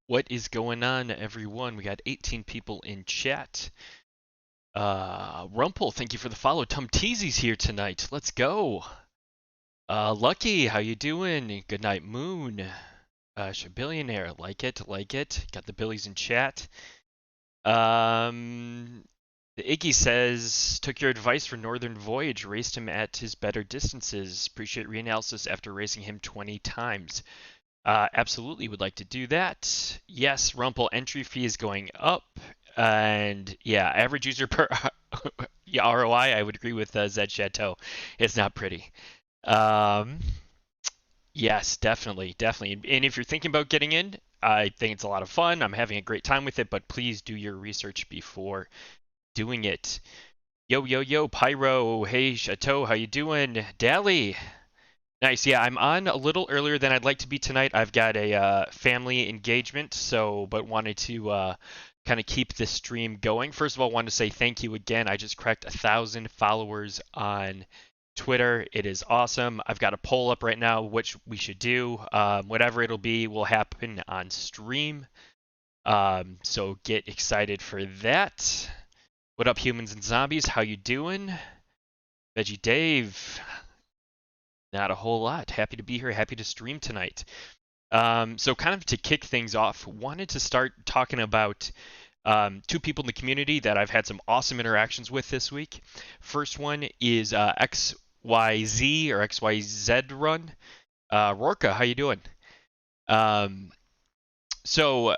What is going on, everyone? We got 18 people in chat. Rumpel, thank you for the follow. Tom Teasy's here tonight. Let's go. Lucky, how you doing? Good night, Moon. Shabillionaire, like it, like it. Got the Billies in chat. The Iggy says, took your advice for Northern Voyage, raced him at his better distances. Appreciate reanalysis after racing him 20 times. Absolutely would like to do that. Yes, Rumple entry fee is going up. And yeah, average user per yeah, ROI, I would agree with Zed Chateau. It's not pretty. Um, yes, definitely, definitely. And if you're thinking about getting in, I think it's a lot of fun. I'm having a great time with it, but please do your research before doing it. Yo, yo, yo, Pyro. Hey, Chateau, how you doing? Dally. Nice. Yeah, I'm on a little earlier than I'd like to be tonight. I've got a family engagement, but wanted to kind of keep this stream going. First of all, wanted to say thank you again. I just cracked 1,000 followers on Twitter. It is awesome. I've got a poll up right now, which we should do. Whatever it'll be will happen on stream. So get excited for that. What up, humans and zombies? How you doing? Veggie Dave. Not a whole lot. Happy to be here. Happy to stream tonight. So kind of to kick things off, wanted to start talking about two people in the community that I've had some awesome interactions with this week. First one is XYZ or XYZ Run. Rorka, how you doing? Um, so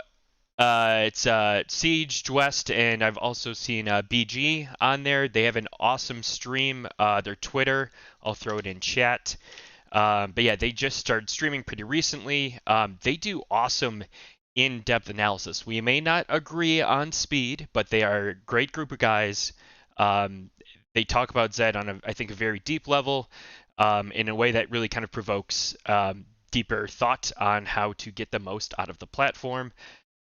it's Siege, West, and I've also seen BG on there. They have an awesome stream. Their Twitter, I'll throw it in chat. But yeah, they just started streaming pretty recently. They do awesome in-depth analysis. We may not agree on speed, but they are a great group of guys. They talk about Zed on, I think, a very deep level, in a way that really kind of provokes deeper thought on how to get the most out of the platform.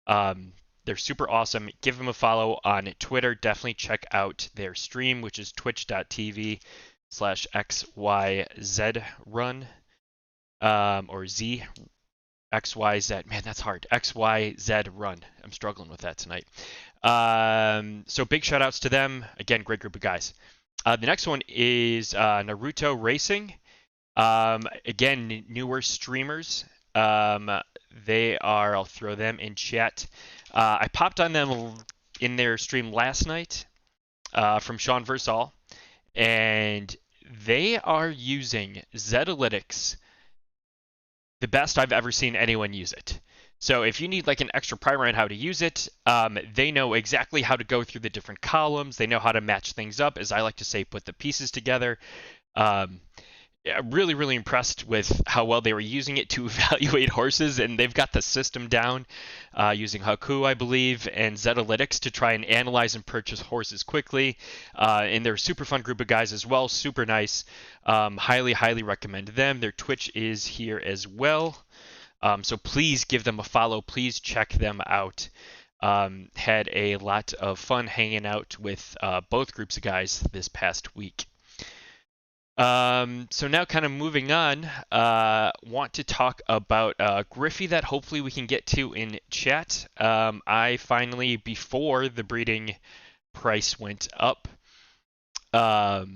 They're super awesome. Give them a follow on Twitter. Definitely check out their stream, which is twitch.tv/XYZRun, or XYZ. Man, that's hard. XYZ Run. I'm struggling with that tonight. So big shout outs to them. Again, great group of guys. The next one is Naruto Racing. Again, newer streamers. I'll throw them in chat. I popped on them in their stream last night from Sean Versal, and they are using Zetalytics the best I've ever seen anyone use it. So if you need like an extra primer on how to use it, they know exactly how to go through the different columns. They know how to match things up, as I like to say, put the pieces together. Yeah, really, really impressed with how well they were using it to evaluate horses, and they've got the system down using Haku, I believe, and Zetalytics to try and analyze and purchase horses quickly. And they're a super fun group of guys as well, super nice. Highly, highly recommend them. Their Twitch is here as well. So please give them a follow. Please check them out. Had a lot of fun hanging out with both groups of guys this past week. So now kind of moving on, want to talk about Griffey that hopefully we can get to in chat. I finally, before the breeding price went up, was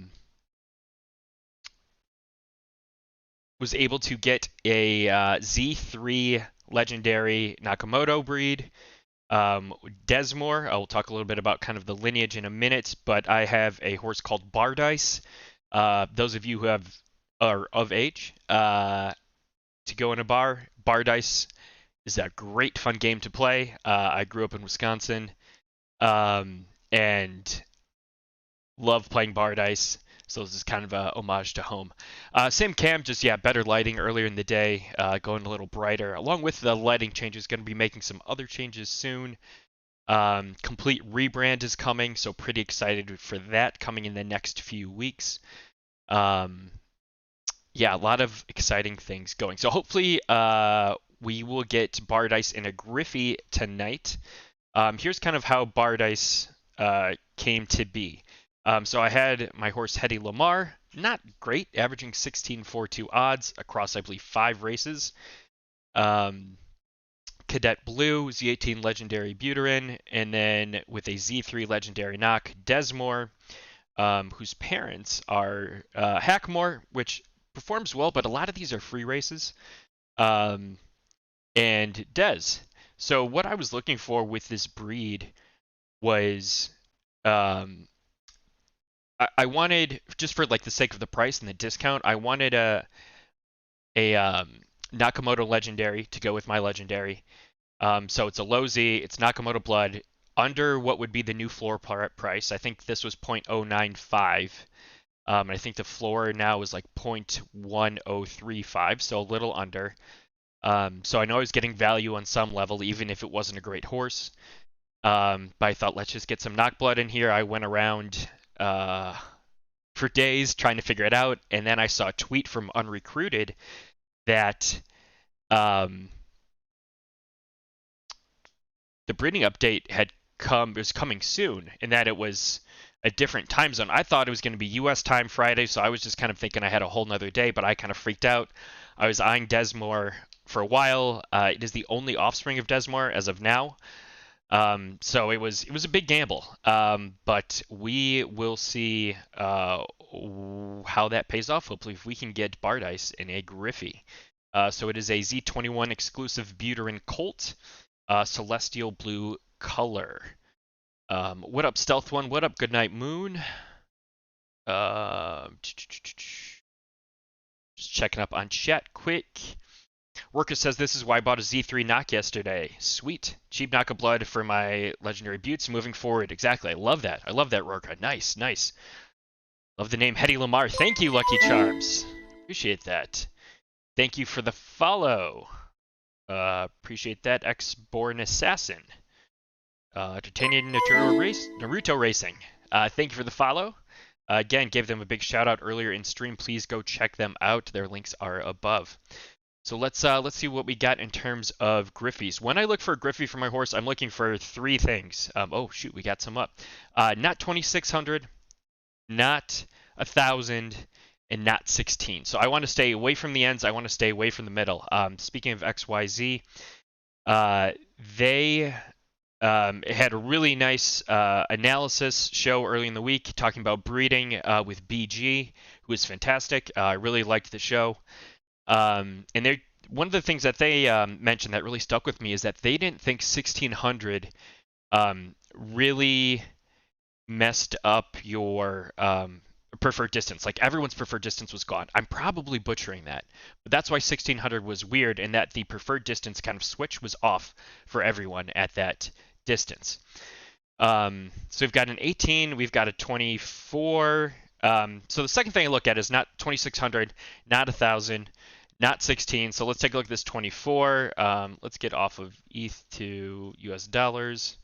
able to get a Z3 legendary Nakamoto breed. Desmore, I'll talk a little bit about kind of the lineage in a minute, but I have a horse called Bardice. Those of you who are of age to go in a bar, Bardice is a great fun game to play. I grew up in Wisconsin and love playing Bardice, so this is kind of a homage to home. Same cam, just better lighting earlier in the day, going a little brighter. Along with the lighting changes, going to be making some other changes soon. Complete rebrand is coming, so pretty excited for that coming in the next few weeks. A lot of exciting things going. So hopefully we will get Bardice in a Griffey tonight. Here's kind of how Bardice came to be. So I had my horse Hedy Lamar, not great, averaging 16.42 odds across, I believe, 5 races. Kind Cadet Blue, Z18 Legendary Buterin, and then with a Z3 Legendary knock, Desmore, whose parents are Hackmore, which performs well, but a lot of these are free races, and Des. So what I was looking for with this breed was I wanted, just for like the sake of the price and the discount, I wanted a Nakamoto Legendary to go with my Legendary. So it's a low Z, it's Nakamoto Blood, under what would be the new floor price. I think this was 0.095. And I think the floor now is like 0.1035, so a little under. So I know I was getting value on some level, even if it wasn't a great horse. But I thought, let's just get some knock blood in here. I went around for days trying to figure it out, and then I saw a tweet from Unrecruited that the breeding update was coming soon, and that it was a different time zone. I thought it was going to be U.S. time Friday, so I was just kind of thinking I had a whole nother day, but I kind of freaked out. I was eyeing Desmore for a while. It is the only offspring of Desmore as of now. So it was a big gamble, but we will see how that pays off. Hopefully, if we can get Bardice in a Griffey. So it is a Z21 exclusive Buterin Colt, celestial blue color. What up, Stealth One? What up, Goodnight Moon? Just checking up on chat quick. Worker says this is why I bought a Z3 knock yesterday. Sweet. Cheap knock of blood for my legendary buttes moving forward. Exactly. I love that. I love that, Worker. Nice, nice. Love the name Hetty Lamar. Thank you, Lucky Charms. Appreciate that. Thank you for the follow. Appreciate that, X-Born Assassin. Entertaining Naruto Racing. Thank you for the follow. Again, gave them a big shout out earlier in stream. Please go check them out. Their links are above. So let's see what we got in terms of Griffies. When I look for a Griffey for my horse, I'm looking for three things. Oh shoot, we got some up. Not 2,600, not 1,000, and not 16. So I want to stay away from the ends. I want to stay away from the middle. Speaking of XYZ, they had a really nice analysis show early in the week talking about breeding with BG, who was fantastic. I really liked the show. And one of the things that they mentioned that really stuck with me is that they didn't think 1,600 really messed up your preferred distance. Like everyone's preferred distance was gone. I'm probably butchering that, but that's why 1,600 was weird, and that the preferred distance kind of switch was off for everyone at that distance. So we've got an 18, we've got a 24. So the second thing I look at is not 2,600, not 1,000, not 16. So let's take a look at this 24. Let's get off of ETH to US dollars.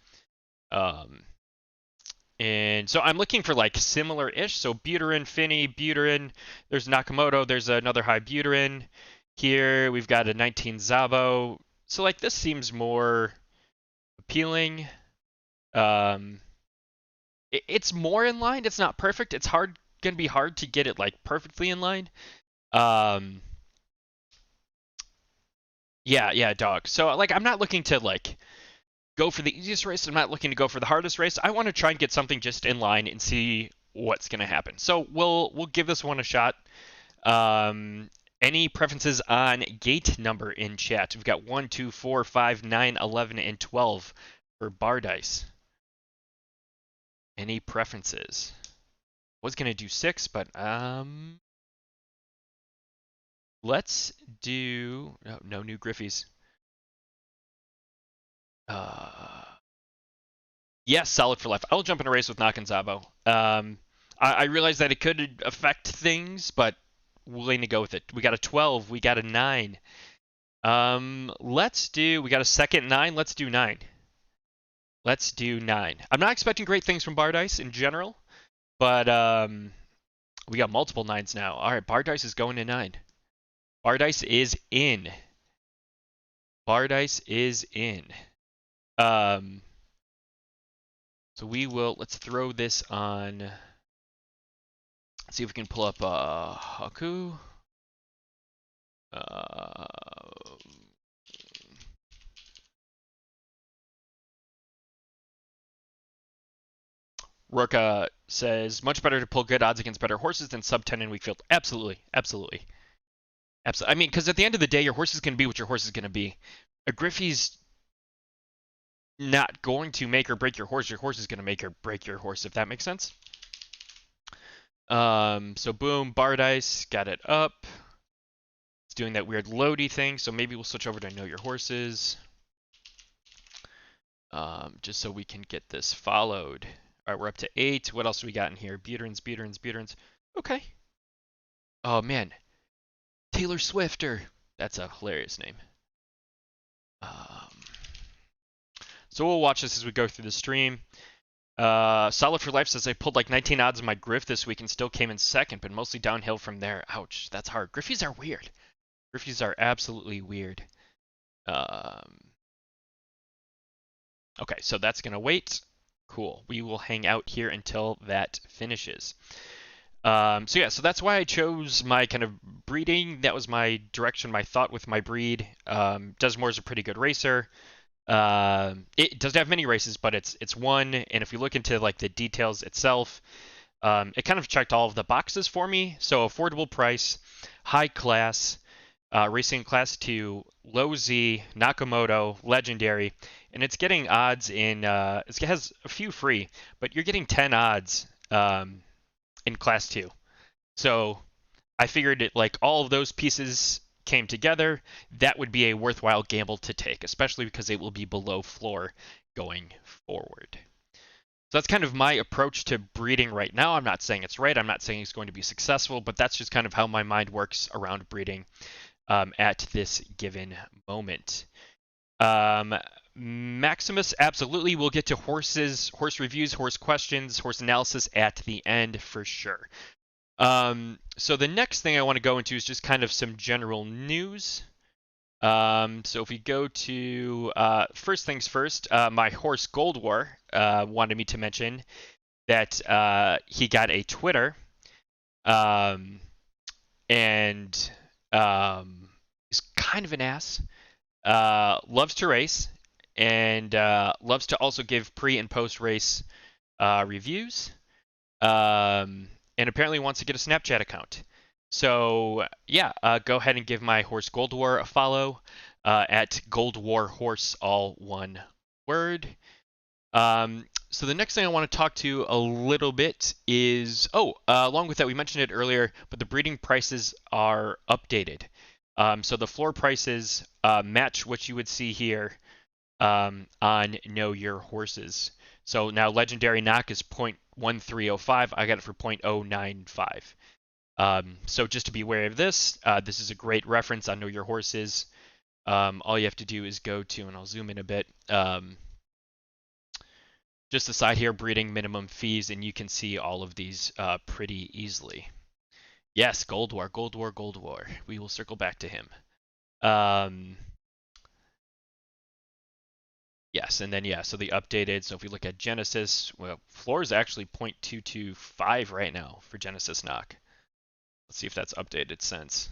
And so I'm looking for like similar-ish. So Buterin, Finney, Buterin. There's Nakamoto. There's another high Buterin. Here we've got a 19 Zabo. So like this seems more appealing. It's more in line. It's not perfect. It's gonna be hard to get it like perfectly in line. Yeah, dog. So like I'm not looking to like go for the easiest race. I'm not looking to go for the hardest race. I want to try and get something just in line and see what's gonna happen. So we'll give this one a shot. Any preferences on gate number in chat? We've got 1, 2, 4, 5, 9, 11, and 12 for Bardice. Any preferences? Was gonna do 6, but let's do no new Griffies. Yes, solid for life. I'll jump in a race with Knock and Zabo. I realize that it could affect things, but willing to go with it. We got a 12. We got a 9. We got a second 9. Let's do 9. Let's do 9. I'm not expecting great things from Bardice in general, but we got multiple 9s now. All right, Bardice is going to 9. Bardice is in. Bardice is in. So let's throw this on. Let's see if we can pull up Haku. Rourke says, much better to pull good odds against better horses than sub 10 in weak field. Absolutely. Absolutely. Absolutely. I mean, because at the end of the day, your horse is going to be what your horse is going to be. A Griffey's not going to make or break your horse. Your horse is going to make or break your horse, if that makes sense. So boom, bar dice, got it up. It's doing that weird loady thing, so maybe we'll switch over to know your horses. Just so we can get this followed. All right, we're up to 8. What else do we got in here? Buterins. Okay. Oh, man. Taylor Swifter. That's a hilarious name. So we'll watch this as we go through the stream. Solid for Life says I pulled like 19 odds in my Griff this week and still came in second, but mostly downhill from there. Ouch, that's hard. Griffies are weird. Griffies are absolutely weird. Okay, so that's going to wait. Cool. We will hang out here until that finishes. So that's why I chose my kind of breeding. That was my direction, my thought with my breed. Desmore is a pretty good racer. It doesn't have many races, but it's one. And if we look into like the details itself, it kind of checked all of the boxes for me. So affordable price, high class, racing class 2, low Z, Nakamoto, legendary, and it's getting odds in. It has a few free, but you're getting 10 odds in class 2. So I figured it like all of those pieces came together, that would be a worthwhile gamble to take, especially because it will be below floor going forward. So that's kind of my approach to breeding right now. I'm not saying it's right. I'm not saying it's going to be successful, but that's just kind of how my mind works around breeding at this given moment. Maximus, absolutely. We'll get to horses, horse reviews, horse questions, horse analysis at the end for sure. So the next thing I want to go into is just kind of some general news. So if we go to first things first, my horse Gold War wanted me to mention that he got a Twitter, and he's kind of an ass. Loves to race and loves to also give pre and post race reviews. And apparently wants to get a Snapchat account. So yeah, go ahead and give my horse Gold War a follow at Gold War Horse, all one word. So the next thing I want to talk to a little bit is, along with that, we mentioned it earlier, but the breeding prices are updated. So the floor prices match what you would see here on Know Your Horses. So now Legendary Knock is 0.1305. I got it for 0.095. So just to be aware of this, this is a great reference on Know Your Horses. All you have to do is go to, and I'll zoom in a bit, just the side here, breeding minimum fees, and you can see all of these pretty easily. Yes, Gold War. We will circle back to him. Yes, and then so the updated. So if we look at Genesis, well, floor is actually 0.225 right now for Genesis Knock. Let's see if that's updated since.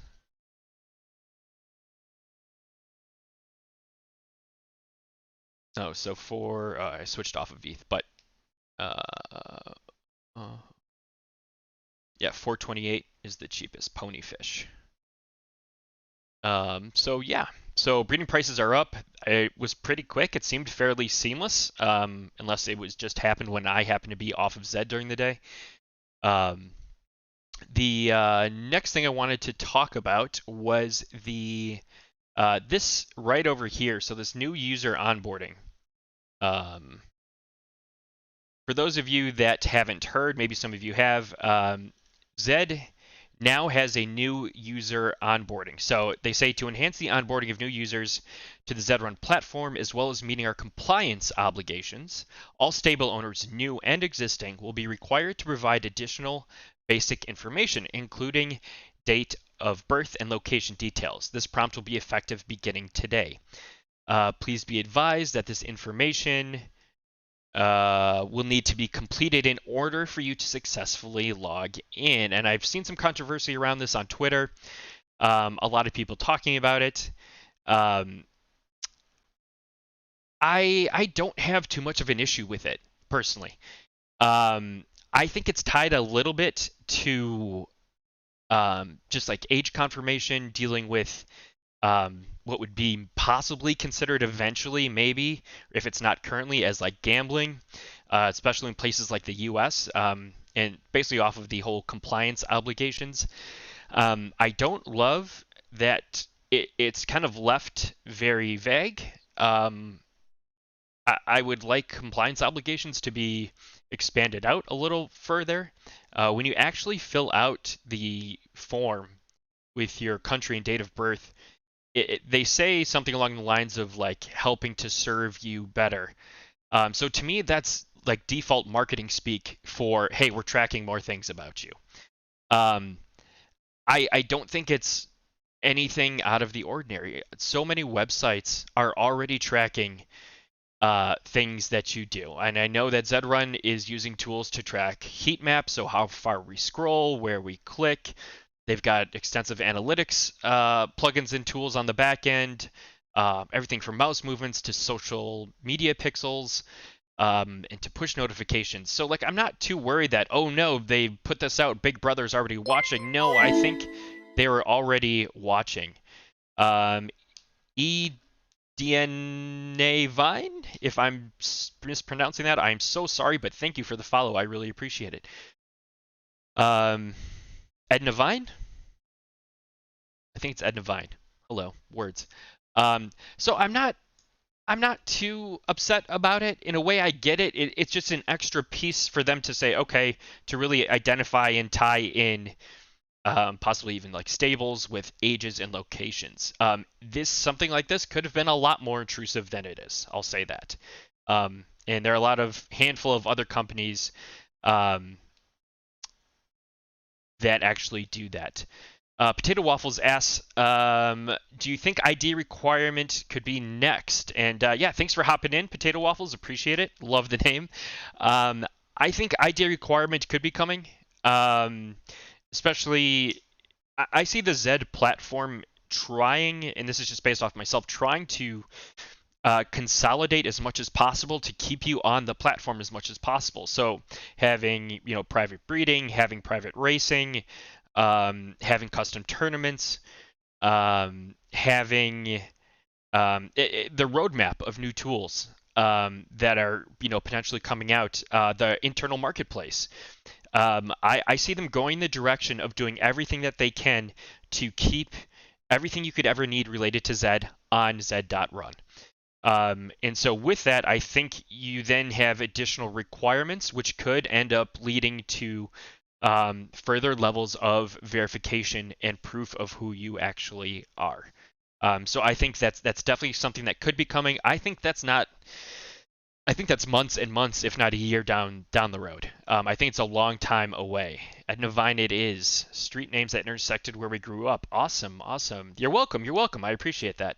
Oh, so for I switched off of ETH, but yeah, 428 is the cheapest ponyfish. So breeding prices are up. It was pretty quick. It seemed fairly seamless, unless it was just happened when I happened to be off of Zed during the day. The next thing I wanted to talk about was the this right over here. So this new user onboarding. For those of you that haven't heard, maybe some of you have, Zed now has a new user onboarding. So they say to enhance the onboarding of new users to the Zed Run platform, as well as meeting our compliance obligations, all stable owners, new and existing, will be required to provide additional basic information, including date of birth and location details. This prompt will be effective beginning today. Please be advised that this information will need to be completed in order for you to successfully log in. And I've seen some controversy around this on Twitter. A lot of people talking about it. I don't have too much of an issue with it, personally. I think it's tied a little bit to just like age confirmation, dealing with what would be possibly considered eventually, maybe, if it's not currently, as like gambling, especially in places like the U.S. And basically off of the whole compliance obligations. I don't love that it's kind of left very vague. I would like compliance obligations to be expanded out a little further. When you actually fill out the form with your country and date of birth, they say something along the lines of like helping to serve you better. So to me, that's like default marketing speak for, hey, we're tracking more things about you. Um, I don't think it's anything out of the ordinary. So many websites are already tracking things that you do. And I know that Zed Run is using tools to track heat maps, so how far we scroll, where we click. They've got extensive analytics plugins and tools on the back end, everything from mouse movements to social media pixels, and to push notifications. So like I'm not too worried that, oh no, they put this out, Big Brother's already watching. No, I think they were already watching. Um, eDNA Vine, if I'm mispronouncing that, I'm so sorry, but thank you for the follow. I really appreciate it. Edna Vine? I think it's Edna Vine. Hello, words. So I'm not too upset about it. In a way, I get it. It's just an extra piece for them to say, okay, to really identify and tie in possibly even like stables with ages and locations. Something like this could have been a lot more intrusive than it is. I'll say that. And there are a handful of other companies that actually do that. Potato Waffles asks, do you think ID requirement could be next? And yeah, thanks for hopping in, Potato Waffles. Appreciate it. Love the name. I think ID requirement could be coming. Especially, I see the Zed platform trying, and this is just based off myself, trying to consolidate as much as possible to keep you on the platform as much as possible. So having private breeding, having private racing, having custom tournaments, having the roadmap of new tools that are potentially coming out, the internal marketplace. I see them going the direction of doing everything that they can to keep everything you could ever need related to Zed on Zed.Run. And so with that, I think you then have additional requirements, which could end up leading to further levels of verification and proof of who you actually are. So I think that's definitely something that could be coming. I think that's months and months, if not a year down the road. I think it's a long time away. At Nevine, it is. Street names that intersected where we grew up. Awesome. You're welcome. I appreciate that.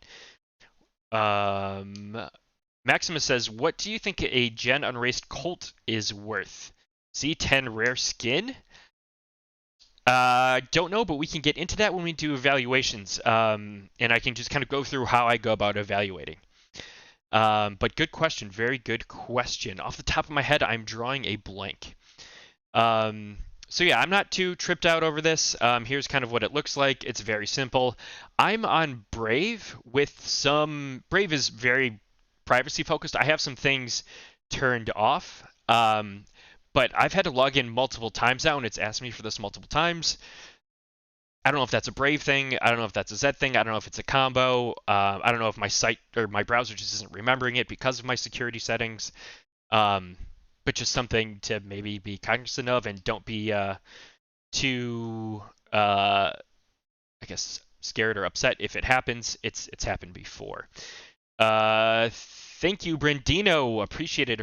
Maximus says, what do you think a Gen Unraced Colt is worth? Z10 rare skin? Don't know, but we can get into that when we do evaluations. And I can just kind of go through how I go about evaluating. But good question. Very good question. Off the top of my head, I'm drawing a blank. So yeah, I'm not too tripped out over this. Here's kind of what it looks like. It's very simple. I'm on Brave Brave is very privacy focused. I have some things turned off. But I've had to log in multiple times now, and it's asked me for this multiple times. I don't know if that's a Brave thing. I don't know if that's a Zed thing. I don't know if it's a combo. I don't know if my site or my browser just isn't remembering it because of my security settings. But just something to maybe be cognizant of, and don't be too, I guess, scared or upset if it happens. It's happened before. Thank you, Brandino. Appreciate it.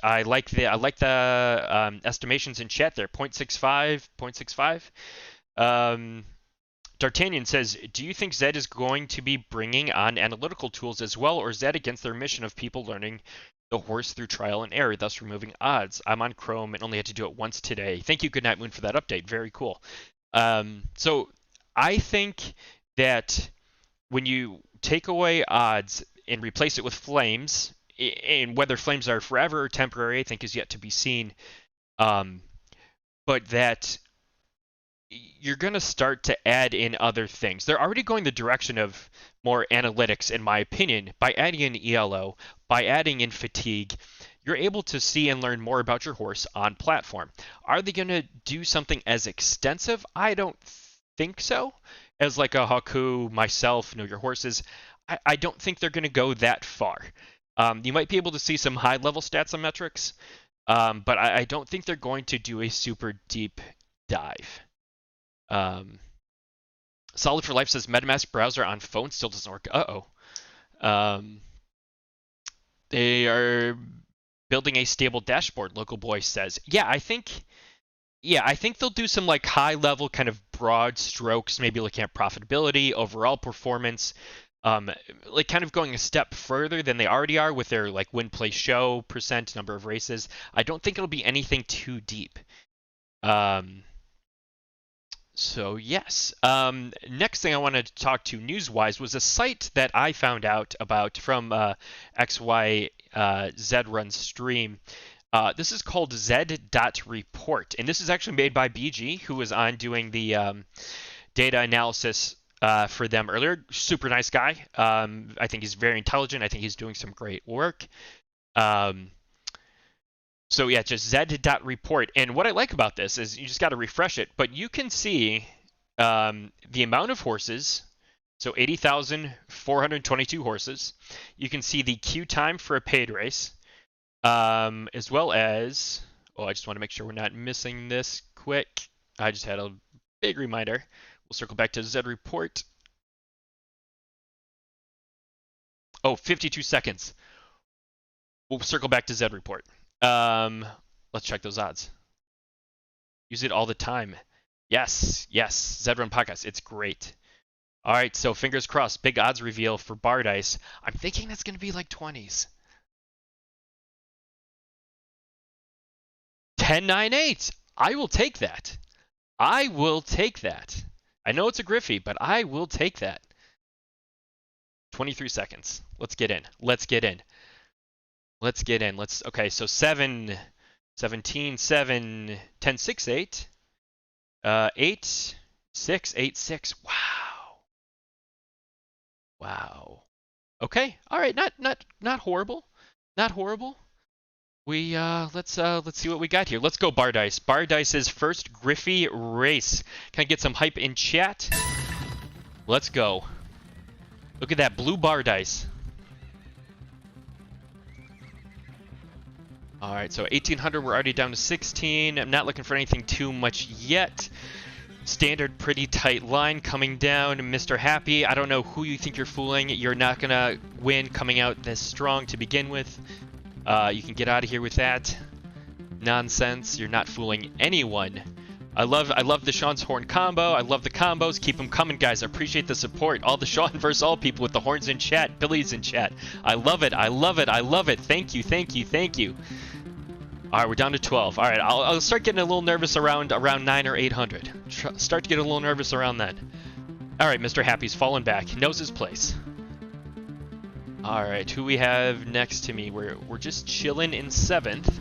I like the estimations in chat there. 0.65. D'Artagnan says, do you think Zed is going to be bringing on analytical tools as well, or is that against their mission of people learning the horse through trial and error, thus removing odds? I'm on Chrome and only had to do it once today. Thank you, Goodnight Moon, for that update. Very cool. So I think that when you take away odds and replace it with flames, and whether flames are forever or temporary, I think is yet to be seen. But that you're going to start to add in other things. They're already going the direction of more analytics, in my opinion. By adding in ELO, by adding in fatigue, you're able to see and learn more about your horse on platform. Are they going to do something as extensive? I don't think so. As like a Haku, myself, know your horses, I don't think they're going to go that far. You might be able to see some high-level stats and metrics, but I don't think they're going to do a super deep dive. Solid for Life says MetaMask browser on phone still doesn't work. They are building a stable dashboard, Local Boy says. Yeah, I think they'll do some like high level kind of broad strokes, maybe looking at profitability, overall performance, like kind of going a step further than they already are with their like win, play, show percent, number of races. I don't think it'll be anything too deep. So yes. Next thing I wanted to talk to news-wise was a site that I found out about from XY Zed Run stream. This is called Zed.report, and this is actually made by BG, who was on doing the data analysis for them earlier. Super nice guy. I think he's very intelligent. I think he's doing some great work. So yeah, just Zed.report. And what I like about this is you just got to refresh it, but you can see the amount of horses. So 80,422 horses. You can see the queue time for a paid race, as well as, I just want to make sure we're not missing this quick. I just had a big reminder. We'll circle back to Zed report. 52 seconds. We'll circle back to Zed report. Let's check those odds. Use it all the time. Yes, Zed Run podcast. It's great. All right, so fingers crossed. Big odds reveal for bar dice. I'm thinking that's going to be like 20s. 10-9-8. I will take that. I know it's a Griffey, but I will take that. 23 seconds. Let's get in. Okay, so 7, 17, 7, 10, 6, 8. 8, 6, 8, 6. Wow. Okay. All right. Not horrible. We let's see what we got here. Let's go bar dice. Bar dice's first Griffey race. Can I get some hype in chat? Let's go. Look at that blue bar dice. All right, so 1800, we're already down to 16. I'm not looking for anything too much yet. Standard pretty tight line coming down. Mr. Happy, I don't know who you think you're fooling. You're not gonna win coming out this strong to begin with. You can get out of here with that nonsense. You're not fooling anyone. I love the Sean's horn combo. I love the combos. Keep them coming, guys. I appreciate the support. All the Sean versus all people with the horns in chat. Billy's in chat. I love it. Thank you. All right, we're down to 12. All right, I'll start getting a little nervous around 9 or 800. Start to get a little nervous around then. All right, Mr. Happy's falling back. Knows his place. All right, who we have next to me? We're just chilling in 7th.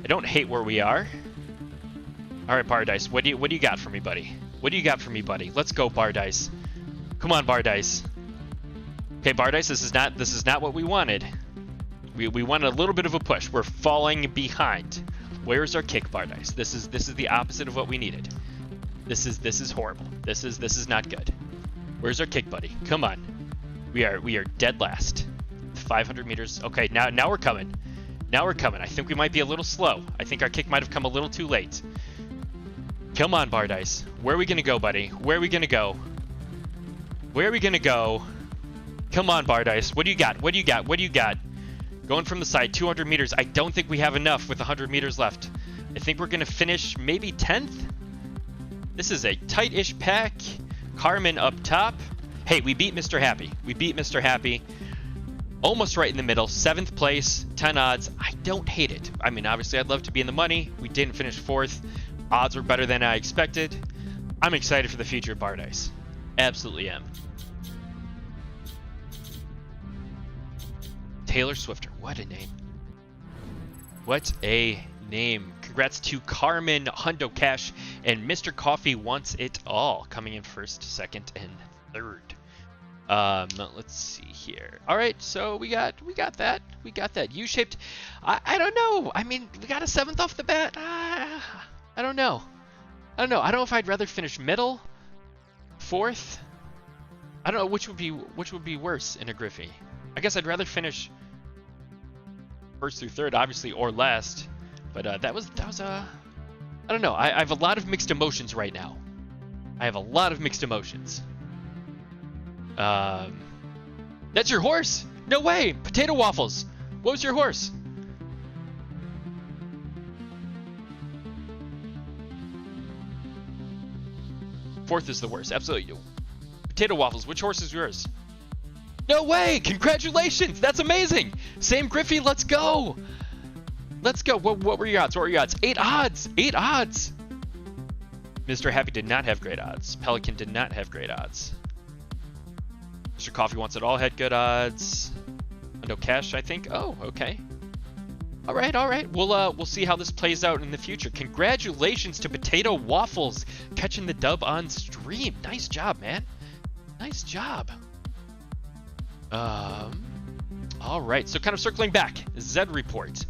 I don't hate where we are. All right, Bar Dice, what do you got for me, buddy? Let's go, Bar Dice. Come on, Bar Dice. Okay, Bar Dice, this is not what we wanted. We wanted a little bit of a push. We're falling behind. Where's our kick, Bar Dice? This is the opposite of what we needed. This is horrible. This is not good. Where's our kick, buddy? Come on. We are dead last. 500 meters. Okay, now we're coming. I think we might be a little slow. I think our kick might have come a little too late. Come on, Bar Dice. Where are we gonna go, buddy? Where are we gonna go? Come on, Bar Dice. What do you got? Going from the side, 200 meters. I don't think we have enough with 100 meters left. I think we're going to finish maybe 10th. This is a tight-ish pack. Carmen up top. Hey, we beat Mr. Happy. Almost right in the middle. 7th place, 10 odds. I don't hate it. I mean, obviously, I'd love to be in the money. We didn't finish 4th. Odds were better than I expected. I'm excited for the future of Bar Dice. Absolutely am. Taylor Swifter. What a name. What a name. Congrats to Carmen, Hundo Cash, and Mr. Coffee Wants It All, coming in first, second, and third. Let's see here. All right, so we got that. We got that U-shaped. I don't know. I mean, we got a 7th off the bat. I don't know. I don't know if I'd rather finish middle, 4th. I don't know which would be worse in a Griffey. I guess I'd rather finish 1st through 3rd, obviously, or last. But that was I don't know. I have a lot of mixed emotions right now. I have a lot of mixed emotions. That's your horse? No way! Potato waffles! What was your horse? Fourth is the worst, absolutely. Potato waffles, which horse is yours? No way! Congratulations! That's amazing! Same Griffey, let's go! Let's go. What were your odds? 8 odds! 8 odds! Mr. Happy did not have great odds. Pelican did not have great odds. Mr. Coffee Wants It All had good odds. No Cash, I think. Oh, okay. All right. We'll see how this plays out in the future. Congratulations to Potato Waffles catching the dub on stream. Nice job, man. Nice job. All right. So kind of circling back, Zed Report.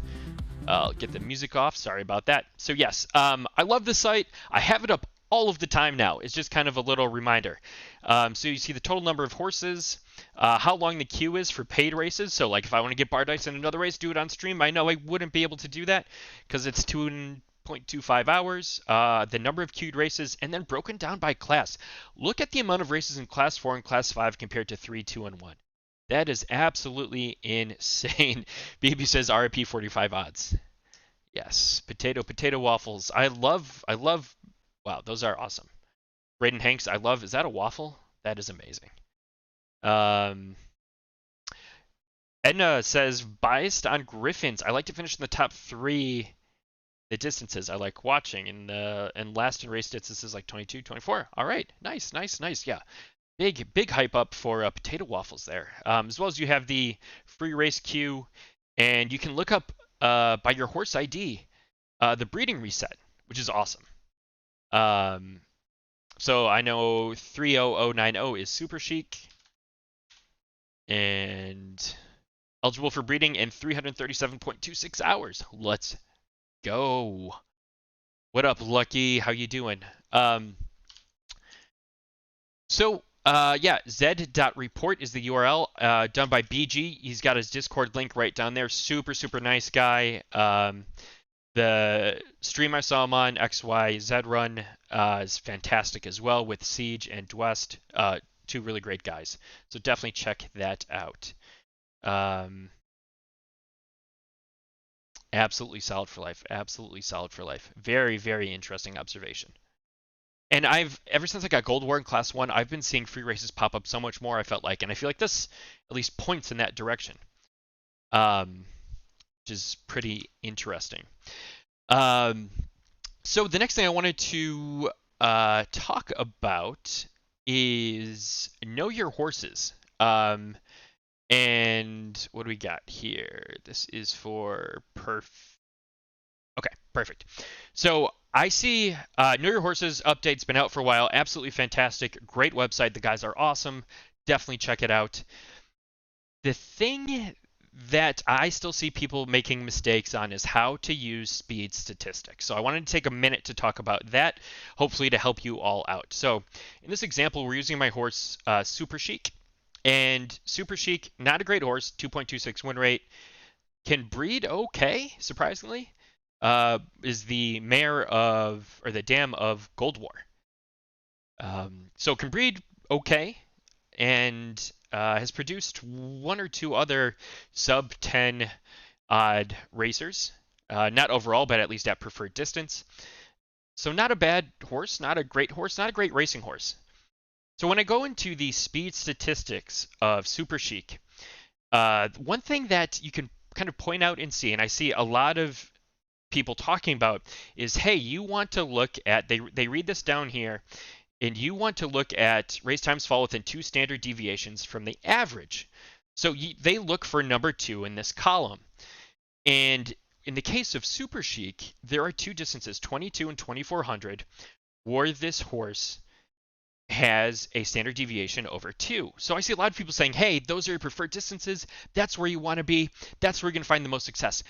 I'll get the music off. Sorry about that. So yes, I love the site. I have it up all of the time now. It's just kind of a little reminder. So you see the total number of horses, how long the queue is for paid races. So like if I want to get bar dice in another race, do it on stream. I know I wouldn't be able to do that because it's 2.25 hours. The number of queued races, and then broken down by class. Look at the amount of races in Class 4 and Class 5 compared to 3, 2, and 1. That is absolutely insane. BB says RIP 45 odds. Yes, potato waffles. I love. Wow, those are awesome. Braden Hanks, I love. Is that a waffle? That is amazing. Edna says, biased on Griffins. I like to finish in the top 3 the distances I like watching. And last in race distances like 22, 24. All right, nice. Yeah, big hype up for potato waffles there. As well as you have the free race queue, and you can look up by your horse ID the breeding reset, which is awesome. So I know 30090 is super chic and eligible for breeding in 337.26 hours. Let's go. What up, Lucky? How you doing? Yeah, Zed.report is the URL done by BG. He's got his Discord link right down there. Super nice guy. The stream I saw him on, XY Zed Run, is fantastic as well with Siege and Dwest. 2 really great guys. So definitely check that out. Absolutely solid for life. Very interesting observation. And ever since I got Gold War in Class 1, I've been seeing free races pop up so much more, I felt like. And I feel like this at least points in that direction. Which is pretty interesting. So the next thing I wanted to talk about is know your horses. And what do we got here? This is for Okay, perfect. So I see Know Your Horses update's been out for a while. Absolutely fantastic. Great website. The guys are awesome. Definitely check it out. The thing that I still see people making mistakes on is how to use speed statistics. So I wanted to take a minute to talk about that, hopefully to help you all out. So in this example, we're using my horse Super Chic. And Super Chic, not a great horse, 2.26 win rate, can breed okay, surprisingly. Is the the dam of Gold War. So can breed okay, and has produced 1 or 2 other sub 10 odd racers. Not overall, but at least at preferred distance. So not a bad horse, not a great horse, not a great racing horse. So when I go into the speed statistics of Super Chic, one thing that you can kind of point out and see, and I see a lot of people talking about, is, hey, you want to look at, they read this down here, and you want to look at race times fall within 2 standard deviations from the average. So they look for number 2 in this column. And in the case of Super Chic, there are two distances, 22 and 2400, where this horse has a standard deviation over 2. So I see a lot of people saying, hey, those are your preferred distances. That's where you want to be. That's where you're going to find the most success.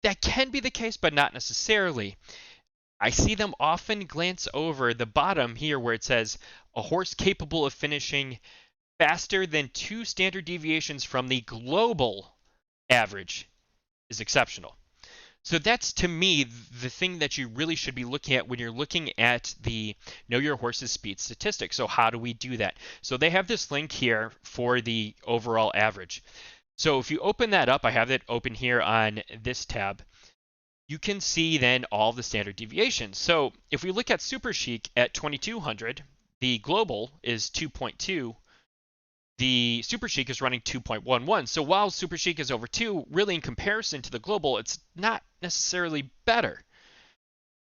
That can be the case, but not necessarily. I see them often glance over the bottom here where it says a horse capable of finishing faster than 2 standard deviations from the global average is exceptional. So that's, to me, the thing that you really should be looking at when you're looking at the Know Your Horse's speed statistics. So how do we do that? So they have this link here for the overall average. So if you open that up, I have it open here on this tab, you can see then all the standard deviations. So if we look at Super Chic at 2200, the global is 2.2. The Super Chic is running 2.11. So while Super Chic is over 2, really in comparison to the global, it's not necessarily better.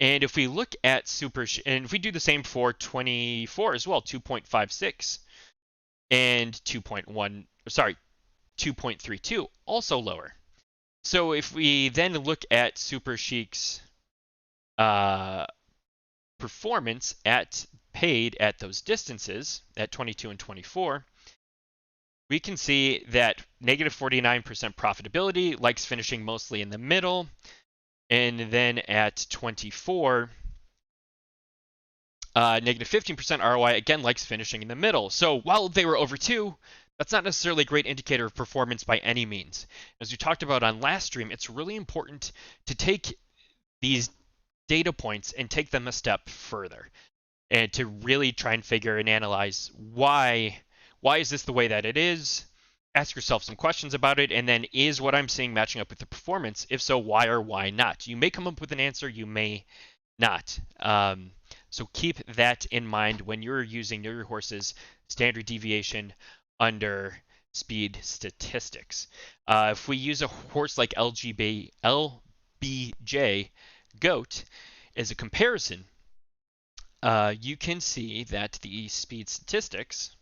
And if we look at Super Chic, and if we do the same for 24 as well, 2.56 and 2.32, also lower. So if we then look at Super Chic's performance at paid at those distances, at 22 and 24, we can see that negative 49% profitability, likes finishing mostly in the middle. And then at 24, negative 15% ROI, again, likes finishing in the middle. So while they were over 2, that's not necessarily a great indicator of performance by any means. As we talked about on last stream, it's really important to take these data points and take them a step further and to really try and figure and analyze why is this the way that it is? Ask yourself some questions about it, and then is what I'm seeing matching up with the performance? If so, why or why not? You may come up with an answer, you may not. So keep that in mind when you're using Know Your Horse's standard deviation under speed statistics. If we use a horse like LBJ Goat as a comparison, you can see that the speed statistics,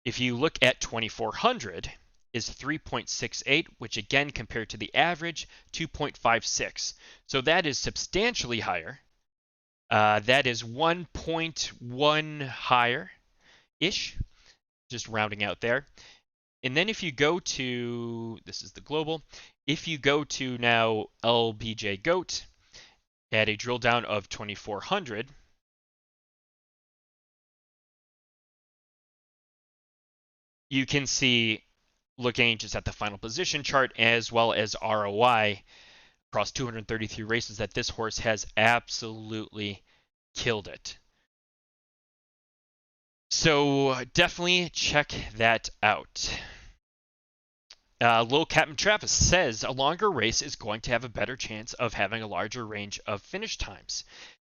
if you look at 2400, is 3.68, which again, compared to the average, 2.56. So that is substantially higher. That is 1.1 higher-ish, just rounding out there. And then if you go to, this is the global, if you go to now LBJ Goat, at a drill down of 2400, you can see, looking just at the final position chart as well as ROI across 233 races, that this horse has absolutely killed it. So definitely check that out. Lil Captain Travis says a longer race is going to have a better chance of having a larger range of finish times.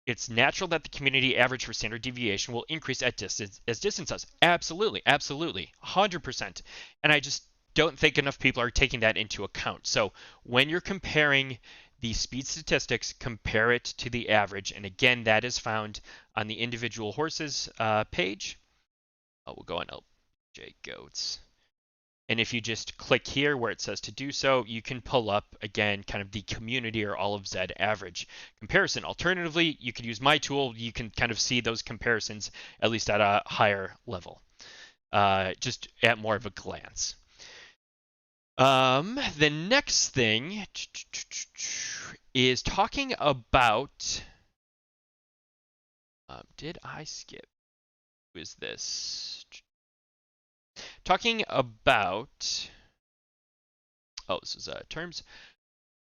It's natural that the community average for standard deviation will increase at distance as distance does. Absolutely, absolutely, 100%. And I just don't think enough people are taking that into account. So when you're comparing the speed statistics, compare it to the average. And again, that is found on the individual horses page. We'll go on LJ Goats. And if you just click here where it says to do so, you can pull up, again, kind of the community or all of Zed average comparison. Alternatively, you could use my tool. You can kind of see those comparisons, at least at a higher level, just at more of a glance. The next thing is talking about, did I skip? Who is this? Talking about, this is terms.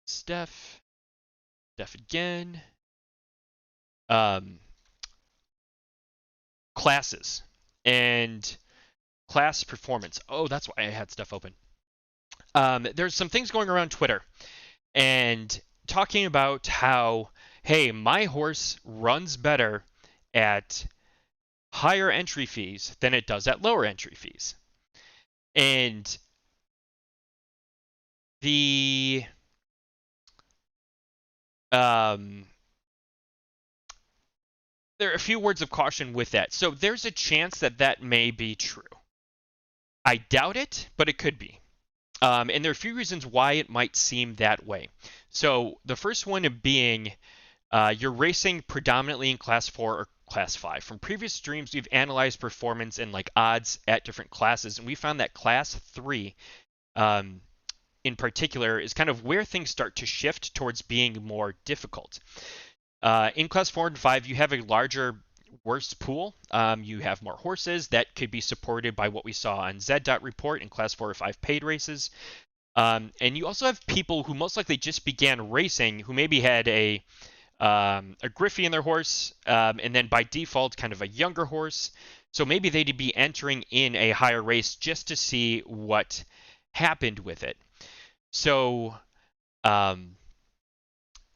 Steph again. Classes and class performance. Oh, that's why I had stuff open. There's some things going around Twitter and talking about how, hey, my horse runs better at higher entry fees than it does at lower entry fees. And the there are a few words of caution with that. So there's a chance that that may be true. I doubt it, but it could be. And there are a few reasons why it might seem that way. So the first one being you're racing predominantly in Class 4 or Class 5. From previous streams, we've analyzed performance and like odds at different classes, and we found that Class 3 in particular is kind of where things start to shift towards being more difficult. In Class 4 and 5, you have a larger worse pool. You have more horses that could be supported by what we saw on Zed Report in Class 4 or 5 paid races. And you also have people who most likely just began racing who maybe had a Griffey in their horse, and then by default kind of a younger horse. So maybe they'd be entering in a higher race just to see what happened with it. So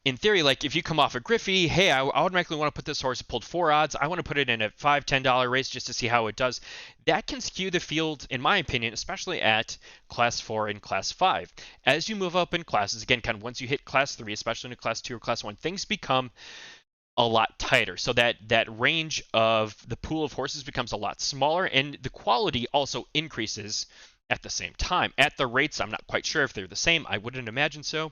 in theory, like if you come off a Griffey, hey, I automatically want to put this horse, it pulled 4 odds, I want to put it in a $5, $10 race just to see how it does. That can skew the field, in my opinion, especially at Class 4 and Class 5. As you move up in classes, again, kind of once you hit Class 3, especially in Class 2 or Class 1, things become a lot tighter. So that range of the pool of horses becomes a lot smaller, and the quality also increases at the same time. At the rates, I'm not quite sure if they're the same. I wouldn't imagine so.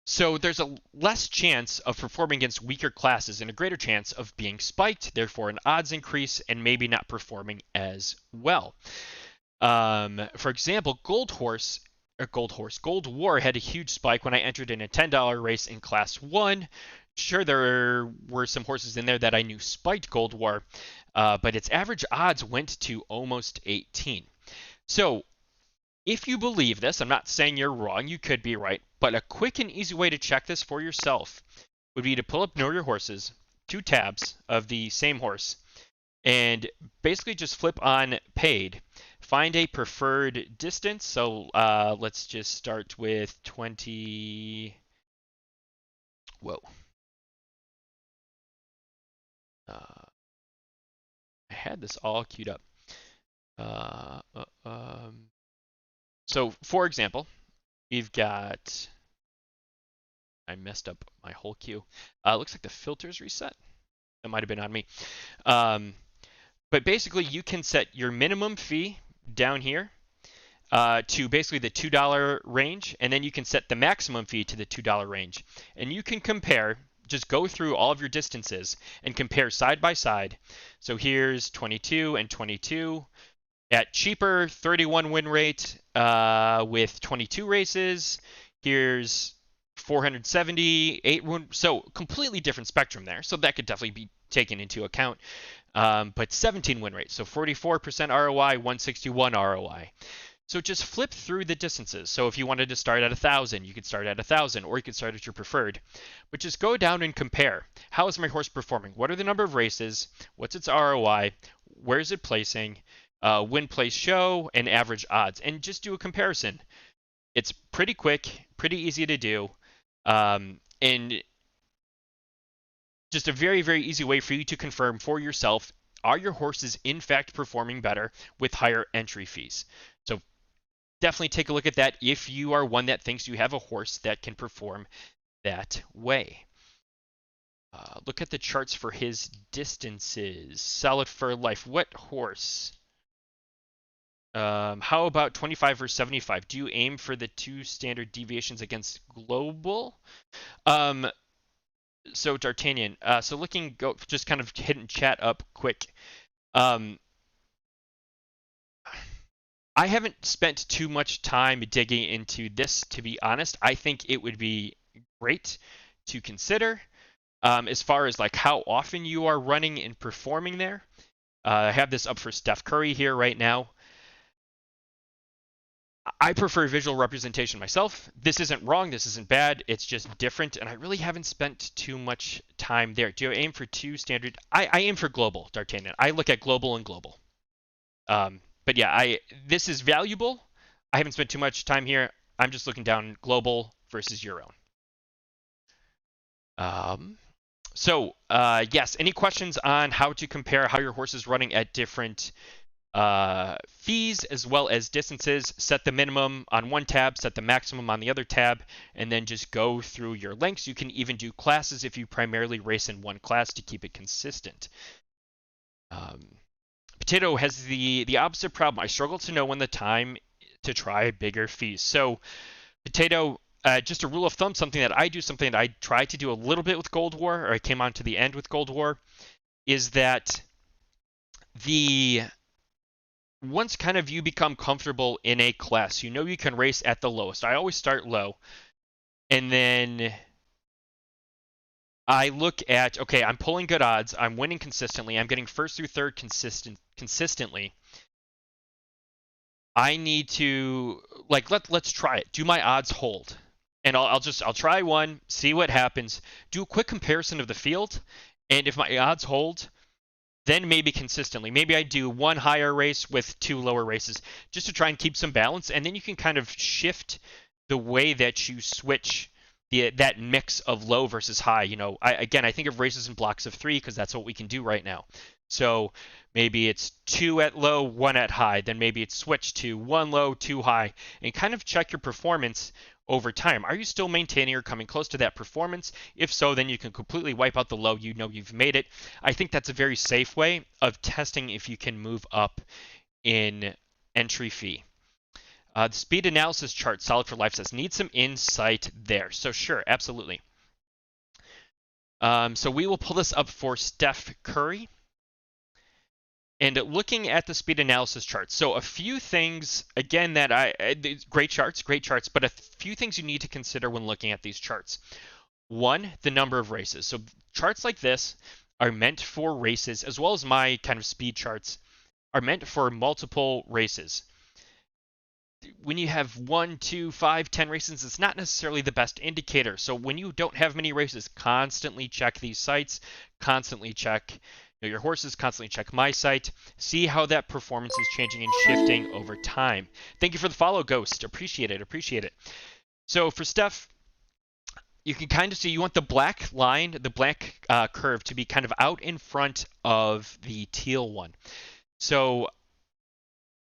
So there's a less chance of performing against weaker classes and a greater chance of being spiked, therefore an odds increase, and maybe not performing as well. For example, Gold War had a huge spike when I entered in a $10 race in Class 1. Sure, there were some horses in there that I knew spiked Gold War, but its average odds went to almost 18. So if you believe this, I'm not saying you're wrong, you could be right, but a quick and easy way to check this for yourself would be to pull up Know Your Horses, 2 tabs of the same horse, and basically just flip on paid. Find a preferred distance. So let's just start with 20. Whoa. I had this all queued up. So for example, we've got, I messed up my whole queue. Looks like the filter's reset. That might have been on me. But basically, you can set your minimum fee down here to basically the $2 range, and then you can set the maximum fee to the $2 range. And you can compare, just go through all of your distances and compare side by side. So here's 22 and 22. At cheaper 31 win rate with 22 races. Here's 478 win. So completely different spectrum there. So that could definitely be taken into account. But 17 win rate. So 44% ROI, 161 ROI. So just flip through the distances. So if you wanted to start at 1,000, you could start at 1,000, or you could start at your preferred. But just go down and compare. How is my horse performing? What are the number of races? What's its ROI? Where is it placing? Win, place, show, and average odds, and just do a comparison. It's pretty quick, pretty easy to do, and just a very, very easy way for you to confirm for yourself, are your horses in fact performing better with higher entry fees? So definitely take a look at that if you are one that thinks you have a horse that can perform that way. Look at the charts for his distances. Solid for life. What horse? How about 25 or 75? Do you aim for the 2 standard deviations against global? So D'Artagnan, so looking, just kind of hitting chat up quick. I haven't spent too much time digging into this, to be honest. I think it would be great to consider as far as like how often you are running and performing there. I have this up for Steph Curry here right now. I prefer visual representation myself. This isn't wrong, this isn't bad, it's just different, and I really haven't spent too much time there. Do I aim for 2 standard? I aim for global, D'Artagnan. I look at global and global. But yeah, this is valuable. I haven't spent too much time here. I'm just looking down global versus your own. Yes, any questions on how to compare how your horse is running at different fees as well as distances? Set the minimum on one tab, set the maximum on the other tab, and then just go through your lengths. You can even do classes if you primarily race in one class to keep it consistent. Potato has the opposite problem. I struggle to know when the time to try bigger fees. So Potato, just a rule of thumb, something that I do, something that I try to do a little bit with Gold War, or I came on to the end with Gold War, is that once kind of you become comfortable in a class, you know you can race at the lowest. I always start low, and then I look at, okay, I'm pulling good odds, I'm winning consistently, I'm getting first through third consistently. I need to, like, let's try it. Do my odds hold? And I'll try one, see what happens, do a quick comparison of the field, and if my odds hold, then maybe consistently. Maybe I do one higher race with two lower races just to try and keep some balance, and then you can kind of shift the way that you switch that mix of low versus high. You know, I think of races in blocks of 3 because that's what we can do right now. So maybe it's 2 at low, 1 at high. Then maybe it's switched to 1 low, 2 high, and kind of check your performance over time. Are you still maintaining or coming close to that performance? If so, then you can completely wipe out the low. You know you've made it. I think that's a very safe way of testing if you can move up in entry fee. The speed analysis chart, solid for life, says need some insight there. So sure, absolutely. So we will pull this up for Steph Curry. And looking at the speed analysis chart, so a few things, again, great charts, but a few things you need to consider when looking at these charts. One, the number of races. So charts like this are meant for races, as well as my kind of speed charts are meant for multiple races. When you have 1, 2, 5, 10 races, it's not necessarily the best indicator. So when you don't have many races, constantly check these sites, constantly check your horses, constantly check my site, see how that performance is changing and shifting over time. Thank you for the follow, Ghost. Appreciate it. So for Steph, you can kind of see you want the black line, the black curve to be kind of out in front of the teal one. So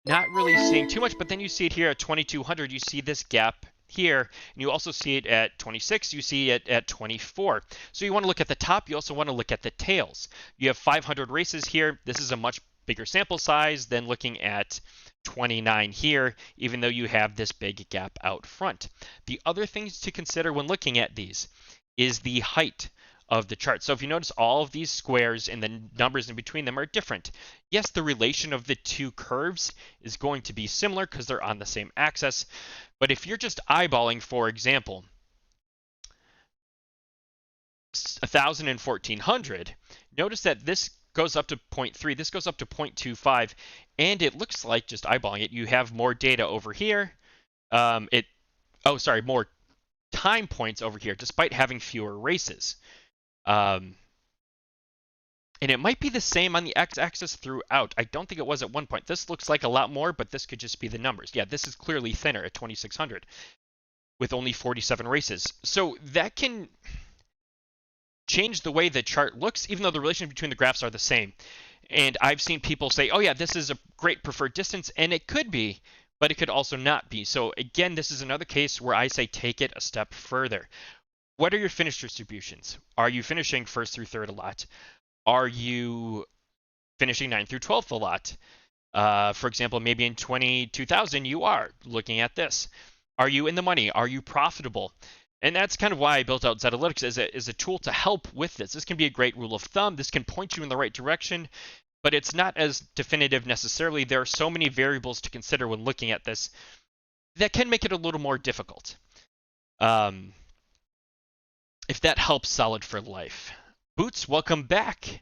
not really seeing too much, but then you see it here at 2200, you see this gap here, and you also see it at 26, you see it at 24. So you want to look at the top, you also want to look at the tails. You have 500 races here. This is a much bigger sample size than looking at 29 here, even though you have this big gap out front. The other things to consider when looking at these is the height of the chart. So if you notice, all of these squares and the numbers in between them are different. Yes, the relation of the two curves is going to be similar because they're on the same axis, but if you're just eyeballing, for example, 1000 and 1400, notice that this goes up to 0.3, this goes up to 0.25, and it looks like, just eyeballing it, you have more data over here. More time points over here, despite having fewer races. And it might be the same on the x-axis throughout. I don't think it was at one point. This looks like a lot more, but this could just be the numbers. Yeah, this is clearly thinner at 2600 with only 47 races. So that can change the way the chart looks, even though the relation between the graphs are the same. And I've seen people say, oh yeah, this is a great preferred distance, and it could be, but it could also not be. So again, this is another case where I say take it a step further. What are your finish distributions? Are you finishing first through third a lot? Are you finishing 9th through 12th a lot? For example, maybe in 22,000 you are looking at this. Are you in the money? Are you profitable? And that's kind of why I built out Zed Analytics as a tool to help with this. This can be a great rule of thumb. This can point you in the right direction, but it's not as definitive necessarily. There are so many variables to consider when looking at this that can make it a little more difficult. If that helps, solid for life. Boots, welcome back.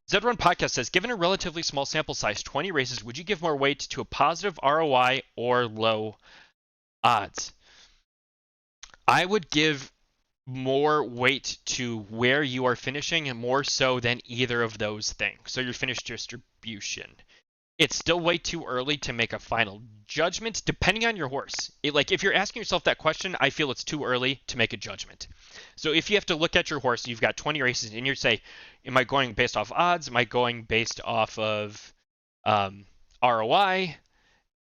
Zed Run Podcast says, given a relatively small sample size, 20 races, would you give more weight to a positive ROI or low odds? I would give more weight to where you are finishing, more so than either of those things. So your finish distribution. It's still way too early to make a final judgment, depending on your horse. If you're asking yourself that question, I feel it's too early to make a judgment. So if you have to look at your horse, you've got 20 races, and you say, am I going based off odds? Am I going based off of ROI?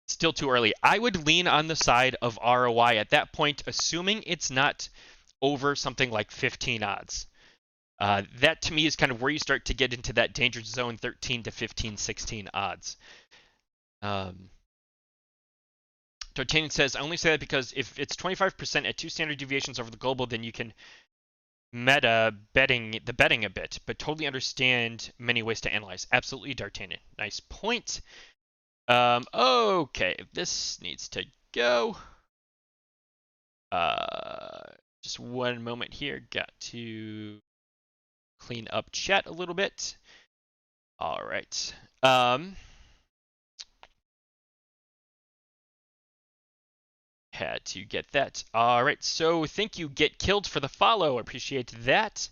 Still too early. I would lean on the side of ROI at that point, assuming it's not over something like 15 odds. That to me is kind of where you start to get into that danger zone, 13 to 15, 16 odds. D'Artagnan says, I only say that because if it's 25% at 2 standard deviations over the global, then you can meta betting a bit, but totally understand many ways to analyze. Absolutely, D'Artagnan. Nice point. Okay, this needs to go. Just one moment here. Got to clean up chat a little bit. All right. Had to get that. All right, so thank you, Get Killed, for the follow. Appreciate that.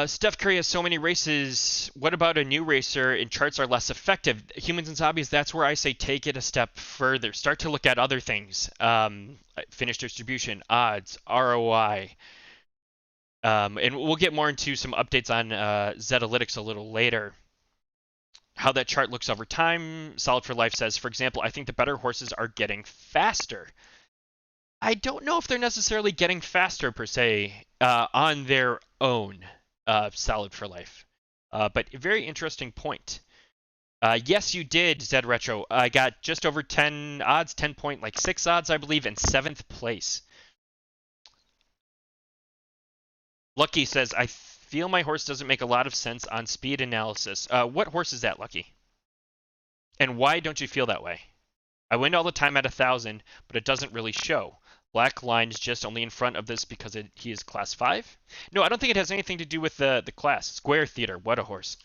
Steph Curry has so many races. What about a new racer and charts are less effective? Humans and Zombies, that's where I say take it a step further. Start to look at other things. Finish distribution, odds, ROI. And we'll get more into some updates on Zetalytics a little later. How that chart looks over time. Solid for Life says, for example, I think the better horses are getting faster. I don't know if they're necessarily getting faster per se on their own. Solid for Life. But a very interesting point. Yes, you did, Zed Retro. I got just over 10 odds, 10.6 odds, I believe, in 7th place. Lucky says, I feel my horse doesn't make a lot of sense on speed analysis. What horse is that, Lucky? And why don't you feel that way? I win all the time at 1,000, but it doesn't really show. Black line is just only in front of this because he is class 5? No, I don't think it has anything to do with the class. Square Theater, what a horse.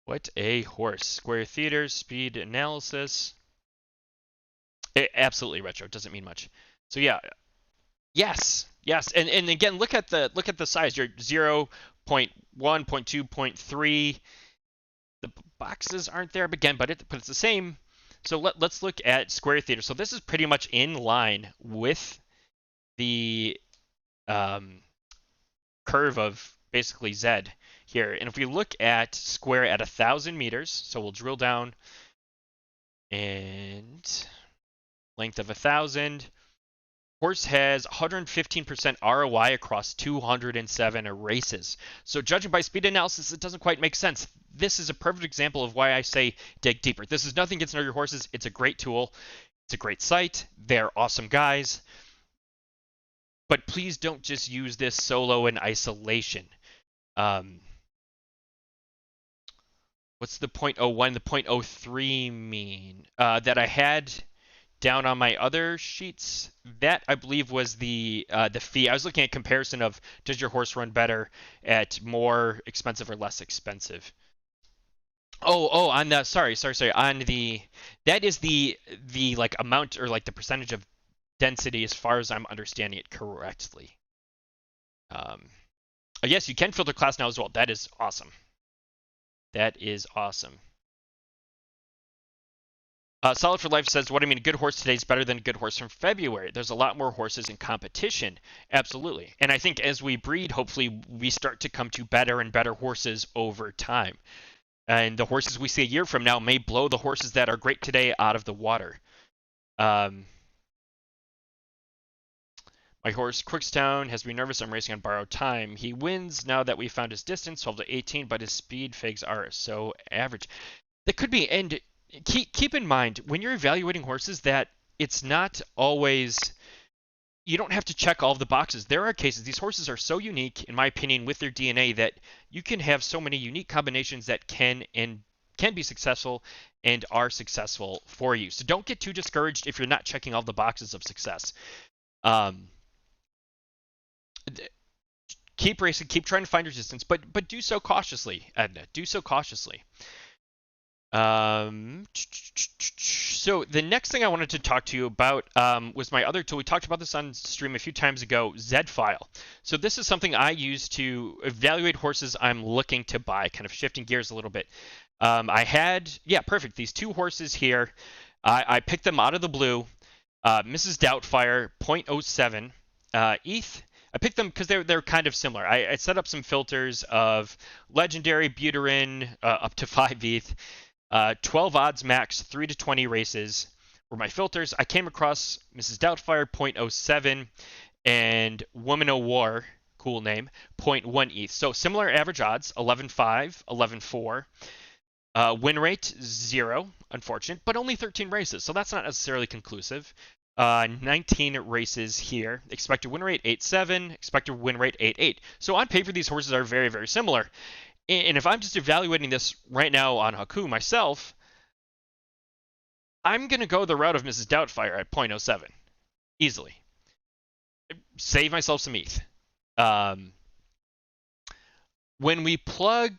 What a horse. Square Theater, speed analysis. Absolutely, Retro, doesn't mean much. So yeah, yes, and again, look at the size. You're 0.1, 0.2, 0.3. The boxes aren't there again, but it's the same. So let's look at Square Theater. So this is pretty much in line with the curve of basically Z here. And if we look at Square at 1,000 meters, so we'll drill down and length of 1,000. Horse has 115% ROI across 207 races. So judging by speed analysis, it doesn't quite make sense. This is a perfect example of why I say dig deeper. This is nothing against Know Your Horses. It's a great tool. It's a great site. They're awesome guys. But please don't just use this solo in isolation. What's the 0.01, the 0.03 mean? That I had down on my other sheets, that I believe was the fee. I was looking at comparison of does your horse run better at more expensive or less expensive. Oh, on the sorry. On the that is the like amount or like the percentage of density as far as I'm understanding it correctly. Yes, you can filter class now as well. That is awesome. That is awesome. Solid for Life says, what I mean, a good horse today is better than a good horse from February. There's a lot more horses in competition. Absolutely. And I think as we breed, hopefully we start to come to better and better horses over time. And the horses we see a year from now may blow the horses that are great today out of the water. My horse, Crookstown, has been nervous. I'm racing on borrowed time. He wins now that we found his distance, 12 to 18, but his speed figs are so average. That could be, and keep in mind, when you're evaluating horses, that it's not always, you don't have to check all of the boxes. There are cases, these horses are so unique, in my opinion, with their DNA, that you can have so many unique combinations that can be successful and are successful for you. So don't get too discouraged if you're not checking all the boxes of success. Keep racing, keep trying to find your distance, but do so cautiously, Edna. Do so cautiously. So the next thing I wanted to talk to you about was my other tool. We talked about this on stream a few times ago, Zed File. So this is something I use to evaluate horses I'm looking to buy, kind of shifting gears a little bit. I had, perfect, these two horses here. I picked them out of the blue. Mrs. Doubtfire, 0.07 ETH. I picked them because they're kind of similar. I set up some filters of legendary, Buterin, up to 5 ETH. 12 odds max, 3 to 20 races. were my filters. I came across Mrs. Doubtfire 0.07 and Woman O' War, cool name, 0.1 ETH. So similar average odds, 11.5, 11.4. Win rate, 0, unfortunate, but only 13 races, so that's not necessarily conclusive. 19 races here. Expected win rate, 8.7. Expected win rate, 8.8. So on paper, these horses are very, very similar. And if I'm just evaluating this right now on Haku myself, I'm going to go the route of Mrs. Doubtfire at 0.07. Easily. Save myself some ETH. When we plug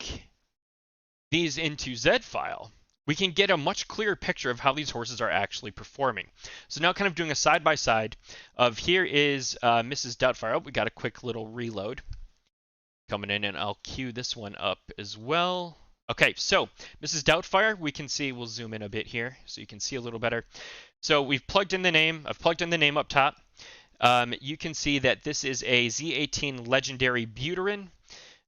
these into Zed file, we can get a much clearer picture of how these horses are actually performing. So now kind of doing a side-by-side of here is Mrs. Doubtfire. Oh, we got a quick little reload coming in, and I'll queue this one up as well. Okay, so Mrs. Doubtfire, we can see, we'll zoom in a bit here so you can see a little better. So we've plugged in the name. I've plugged in the name up top. You can see that this is a Z18 Legendary Buterin.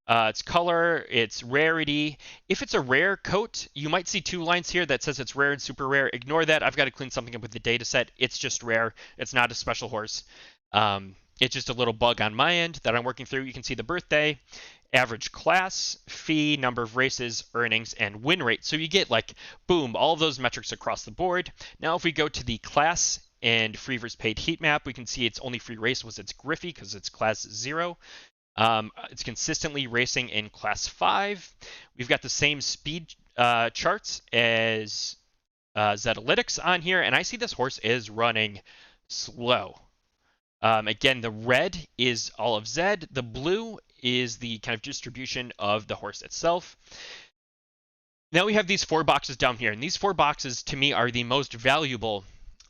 Its color, its rarity. If it's a rare coat, you might see 2 lines here that says it's rare and super rare. Ignore that. I've got to clean something up with the data set. It's just rare. It's not a special horse. It's just a little bug on my end that I'm working through. You can see the birthday, average class, fee, number of races, earnings, and win rate. So you get like, boom, all of those metrics across the board. Now if we go to the class and free versus paid heat map, we can see its only free race was its Griffey because it's class 0. It's consistently racing in class 5. We've got the same speed charts as Zetalytics on here, and I see this horse is running slow. Again, the red is all of Zed. The blue is the kind of distribution of the horse itself. Now we have these 4 boxes down here, and these 4 boxes to me are the most valuable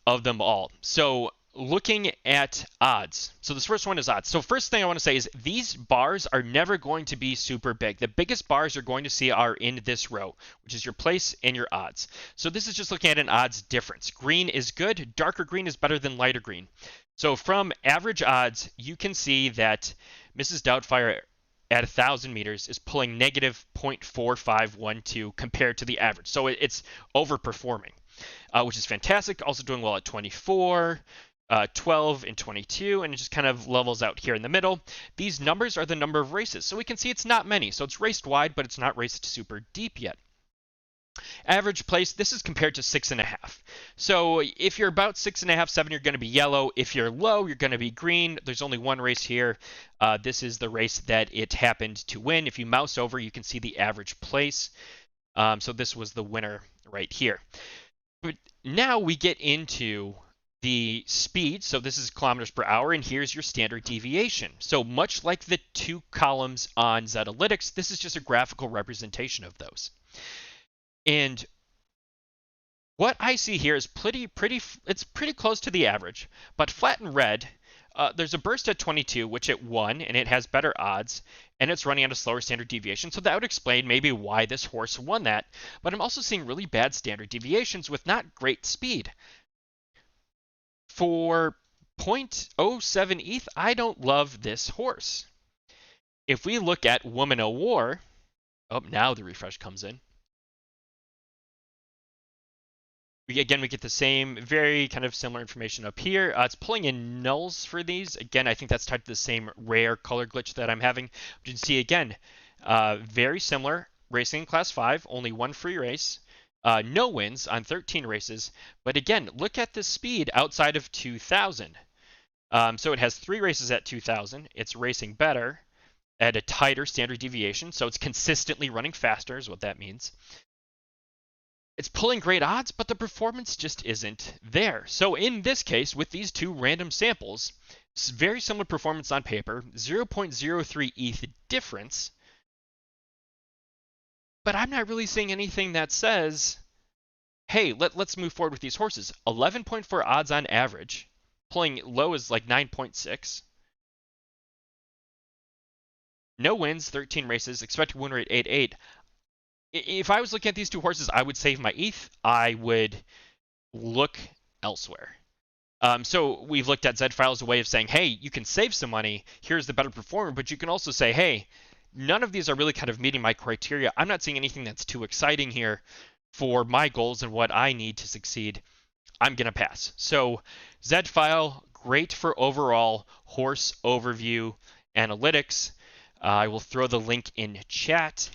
of them all. So looking at odds. So this first one is odds. So first thing I want to say is these bars are never going to be super big. The biggest bars you're going to see are in this row, which is your place and your odds. So this is just looking at an odds difference. Green is good. Darker green is better than lighter green. So from average odds, you can see that Mrs. Doubtfire at 1,000 meters is pulling negative 0.4512 compared to the average. So it's overperforming, which is fantastic. Also doing well at 24. 12 and 22, and it just kind of levels out here in the middle. These numbers are the number of races, so we can see it's not many. So it's raced wide, but it's not raced super deep yet. Average place, this is compared to 6.5. So if you're about 6.5, 7, you're going to be yellow. If you're low, you're going to be green. There's only one race here. This is the race that it happened to win. If you mouse over, you can see the average place. So this was the winner right here. But now we get into the speed. So this is kilometers per hour, and here's your standard deviation. So much like the 2 columns on Zetalytics, this is just a graphical representation of those. And what I see here is it's pretty close to the average, but flat and red, there's a burst at 22, which it won, and it has better odds, and it's running at a slower standard deviation. So that would explain maybe why this horse won that. But I'm also seeing really bad standard deviations with not great speed. For 0.07 ETH, I don't love this horse. If we look at Woman O' War, oh, now the refresh comes in. We get the same, very kind of similar information up here. It's pulling in nulls for these. Again, I think that's tied to the same rare color glitch that I'm having. But you can see, again, very similar. Racing in Class 5, only 1 free race. No wins on 13 races. But again, look at the speed outside of 2,000. So it has 3 races at 2,000. It's racing better at a tighter standard deviation. So it's consistently running faster is what that means. It's pulling great odds, but the performance just isn't there. So in this case, with these 2 random samples, very similar performance on paper, 0.03 ETH difference. But I'm not really seeing anything that says, hey, let's move forward with these horses. 11.4 odds on average. Pulling low is like 9.6. No wins, 13 races. Expected win rate 8.8. If I was looking at these 2 horses, I would save my ETH. I would look elsewhere. So we've looked at Zed file as a way of saying, hey, you can save some money. Here's the better performer. But you can also say, hey, none of these are really kind of meeting my criteria. I'm not seeing anything that's too exciting here for my goals and what I need to succeed. I'm going to pass. So Zed file, great for overall horse overview analytics. I will throw the link in chat.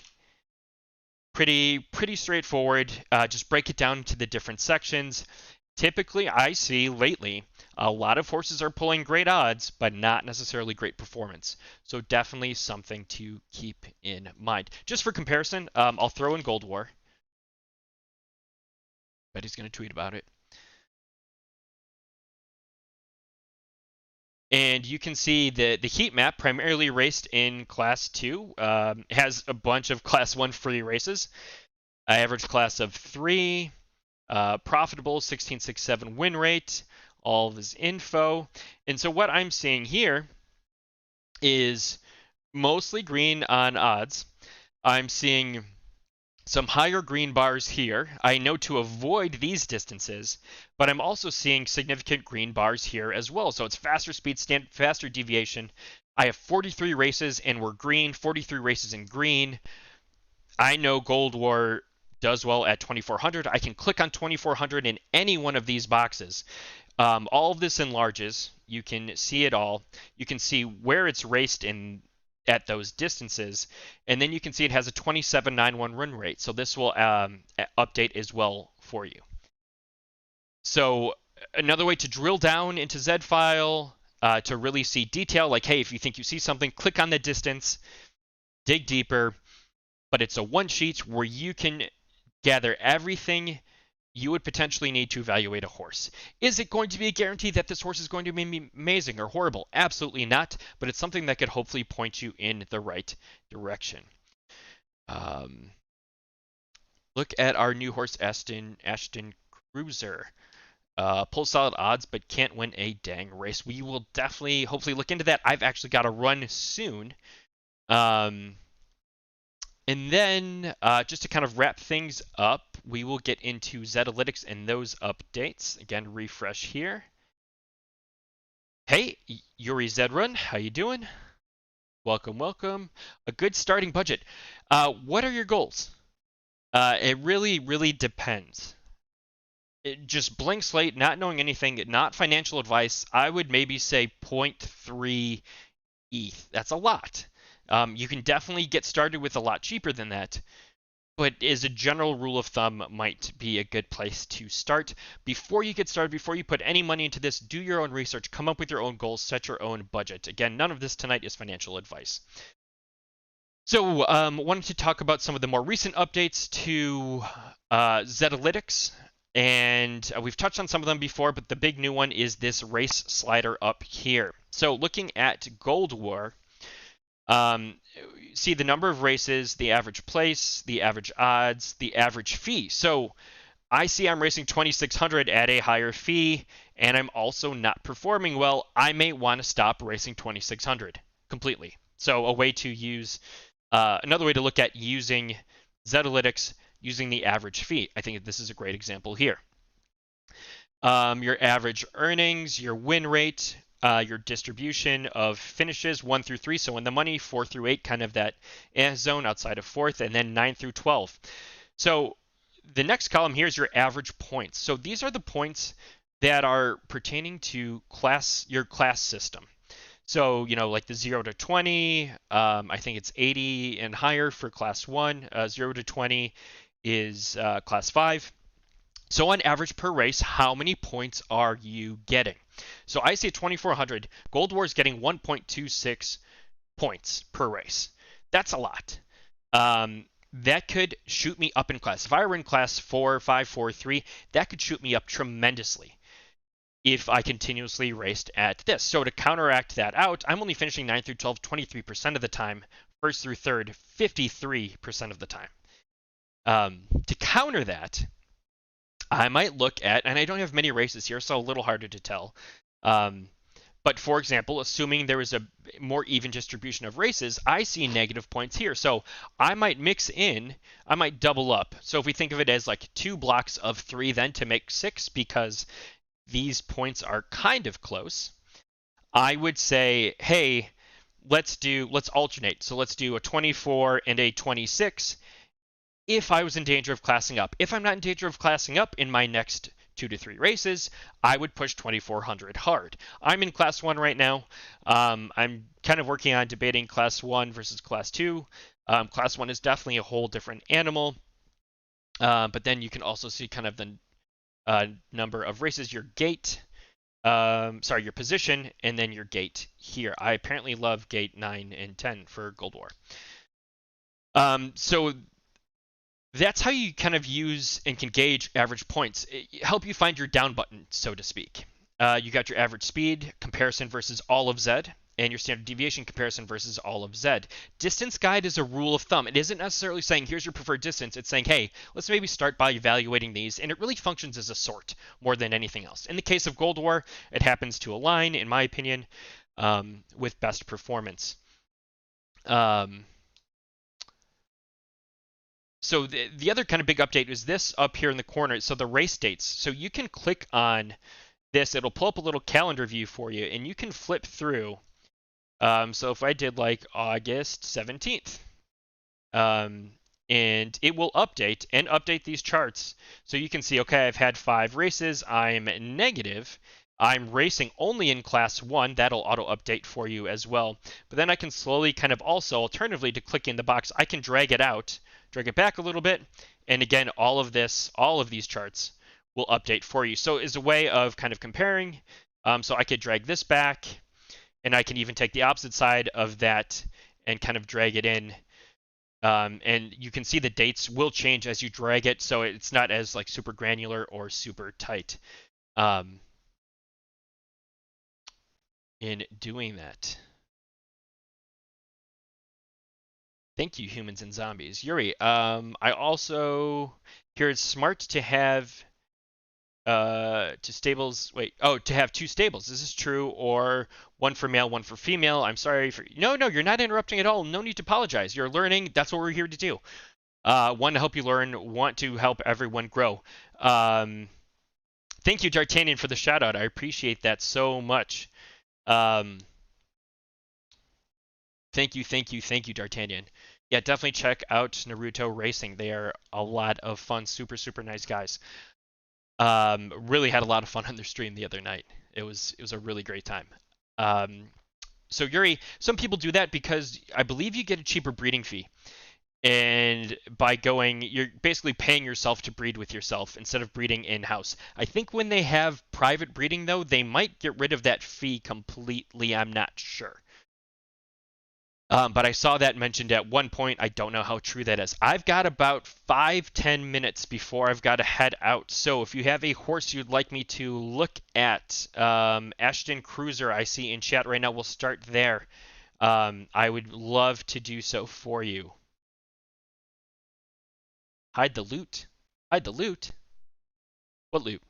Pretty straightforward. Just break it down into the different sections. Typically, I see lately a lot of horses are pulling great odds, but not necessarily great performance. So definitely something to keep in mind. Just for comparison, I'll throw in Gold War. Bet he's going to tweet about it. And you can see the heat map, primarily raced in Class 2, has a bunch of Class 1 free races. Average class of 3, profitable 16.67 win rate, all of this info. And so what I'm seeing here is mostly green on odds. I'm seeing some higher green bars here. I know to avoid these distances, but I'm also seeing significant green bars here as well. So it's faster speed, faster deviation. I have 43 races and we're green, 43 races in green. I know Gold War does well at 2400. I can click on 2400 in any one of these boxes. All of this enlarges. You can see it all. You can see where it's raced in at those distances, and then you can see it has a 27.91 run rate. So this will update as well for you. So another way to drill down into Zed file to really see detail, like, hey, if you think you see something, click on the distance, dig deeper. But it's a one sheet where you can gather everything you would potentially need to evaluate a horse. Is it going to be a guarantee that this horse is going to be amazing or horrible? Absolutely not, but it's something that could hopefully point you in the right direction. Look at our new horse, Ashton Cruiser. Pull solid odds, but can't win a dang race. We will definitely, hopefully look into that. I've actually got to run soon. And then just to kind of wrap things up, we will get into Zetalytics and those updates. Again, refresh here. Hey, Yuri Zed Run, how you doing? Welcome, welcome. A good starting budget. What are your goals? It really depends. Just blank slate, not knowing anything, not financial advice. I would maybe say 0.3 ETH. That's a lot. You can definitely get started with a lot cheaper than that, but as a general rule of thumb, might be a good place to start. Before you get started, before you put any money into this, do your own research, come up with your own goals, set your own budget. Again, none of this tonight is financial advice. So, wanted to talk about some of the more recent updates to Zetalytics, and we've touched on some of them before, but the big new one is this race slider up here. So, looking at Gold War, see the number of races, the average place, the average odds, the average fee. So I see I'm racing 2600 at a higher fee, and I'm also not performing well. I may want to stop racing 2600 completely. So a way to use, another way to look at using Zetalytics, using the average fee. I think this is a great example here. Your average earnings, your win rate, your distribution of finishes 1 through 3, so in the money, 4 through 8, kind of that zone outside of 4th, and then 9 through 12. So the next column here is your average points. So these are the points that are pertaining to your class system. So, like the 0 to 20, I think it's 80 and higher for class 1. 0 to 20 is class 5. So on average per race, how many points are you getting? So I say 2400. Gold War is getting 1.26 points per race. That's a lot. That could shoot me up in class. If I were in class 4, 5, 4, 3, that could shoot me up tremendously if I continuously raced at this. So to counteract that out, I'm only finishing 9 through 12 23% of the time. 1st through 3rd, 53% of the time. To counter that, I might look at, and I don't have many races here, so a little harder to tell. But for example, assuming there is a more even distribution of races, I see negative points here. So I might mix in, I might double up. So if we think of it as like 2 blocks of 3 then to make 6, because these points are kind of close, I would say, hey, let's alternate. So let's do a 24 and a 26. If I was in danger of classing up. If I'm not in danger of classing up in my next 2 to 3 races, I would push 2400 hard. I'm in class 1 right now. I'm kind of working on debating class 1 versus class 2. Class 1 is definitely a whole different animal. But then you can also see kind of the number of races, your gate, your position, and then your gate here. I apparently love gate 9 and 10 for Gold War. So that's how you kind of use and can gauge average points. It help you find your down button, so to speak. You got your average speed comparison versus all of Zed, and your standard deviation comparison versus all of Zed. Distance guide is a rule of thumb. It isn't necessarily saying here's your preferred distance. It's saying, hey, let's maybe start by evaluating these, and it really functions as a sort more than anything else. In the case of Gold War, it happens to align, in my opinion, with best performance. So the other kind of big update is this up here in the corner. So the race dates. So you can click on this. It'll pull up a little calendar view for you, and you can flip through. So if I did like August 17th, and it will update these charts. So you can see, okay, I've had 5 races. I'm negative. I'm racing only in class 1. That'll auto update for you as well. But then I can slowly kind of also, alternatively to clicking the box, I can drag it out, drag it back a little bit. And again, all of these charts will update for you. So it's a way of kind of comparing. So I could drag this back, and I can even take the opposite side of that and kind of drag it in. And you can see the dates will change as you drag it. So it's not as like super granular or super tight. In doing that. Thank you, humans and zombies. Yuri, I also hear it's smart to have to have 2 stables. Is this true? Or 1 for male, 1 for female? I'm sorry for No, you're not interrupting at all. No need to apologize. You're learning. That's what we're here to do. 1, to help you learn, want to help everyone grow. Thank you, D'Artagnan, for the shout out. I appreciate that so much. Thank you, D'Artagnan. Yeah, definitely check out Naruto Racing. They are a lot of fun, super nice guys. Really had a lot of fun on their stream the other night. It was a really great time. So Yuri, some people do that because I believe you get a cheaper breeding fee. And by you're basically paying yourself to breed with yourself instead of breeding in-house. I think when they have private breeding, though, they might get rid of that fee completely. I'm not sure. But I saw that mentioned at one point. I don't know how true that is. I've got about 5-10 minutes before I've got to head out. So if you have a horse you'd like me to look at, Ashton Cruiser, I see in chat right now, we'll start there. I would love to do so for you. Hide the loot. Hide the loot? What loot?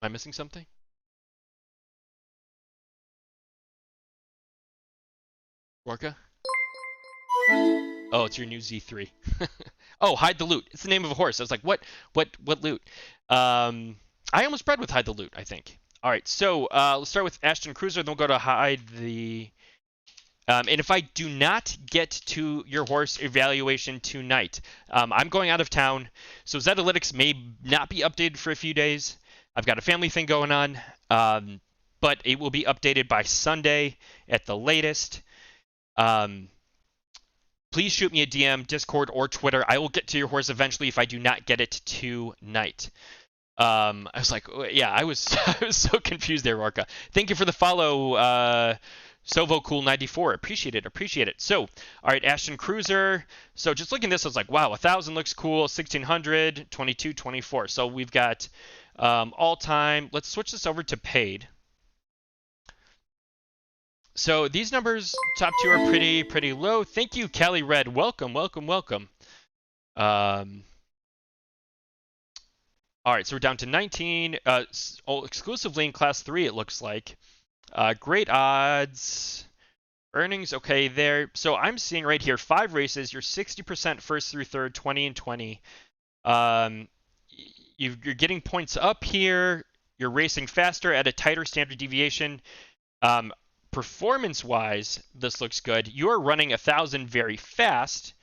Am I missing something? Orca? Oh, it's your new Z3. Oh, hide the loot. It's the name of a horse. I was like, what loot? I almost bred with hide the loot, I think. All right, so let's start with Ashton Cruiser, then we'll go to hide the... and if I do not get to your horse evaluation tonight, I'm going out of town, so Zetalytics may not be updated for a few days. I've got a family thing going on, but it will be updated by Sunday at the latest. Please shoot me a DM, Discord, or Twitter. I will get to your horse eventually if I do not get it tonight. I was like, yeah, I was so confused there, Orca. Thank you for the follow, SovoCool94. Appreciate it. So, all right, Ashton Cruiser. So just looking at this, I was like, wow, 1,000 looks cool. 1,600, 22, 24. So we've got all time. Let's switch this over to paid. So these numbers, top 2 are pretty low. Thank you, Cali Red. Welcome. All right, so we're down to 19. Exclusively in class 3, it looks like. Great odds. Earnings, okay, there. So I'm seeing right here 5 races. You're 60% first through third, 20 and 20. You're getting points up here. You're racing faster at a tighter standard deviation. Performance-wise, this looks good. You're running 1,000 very fast.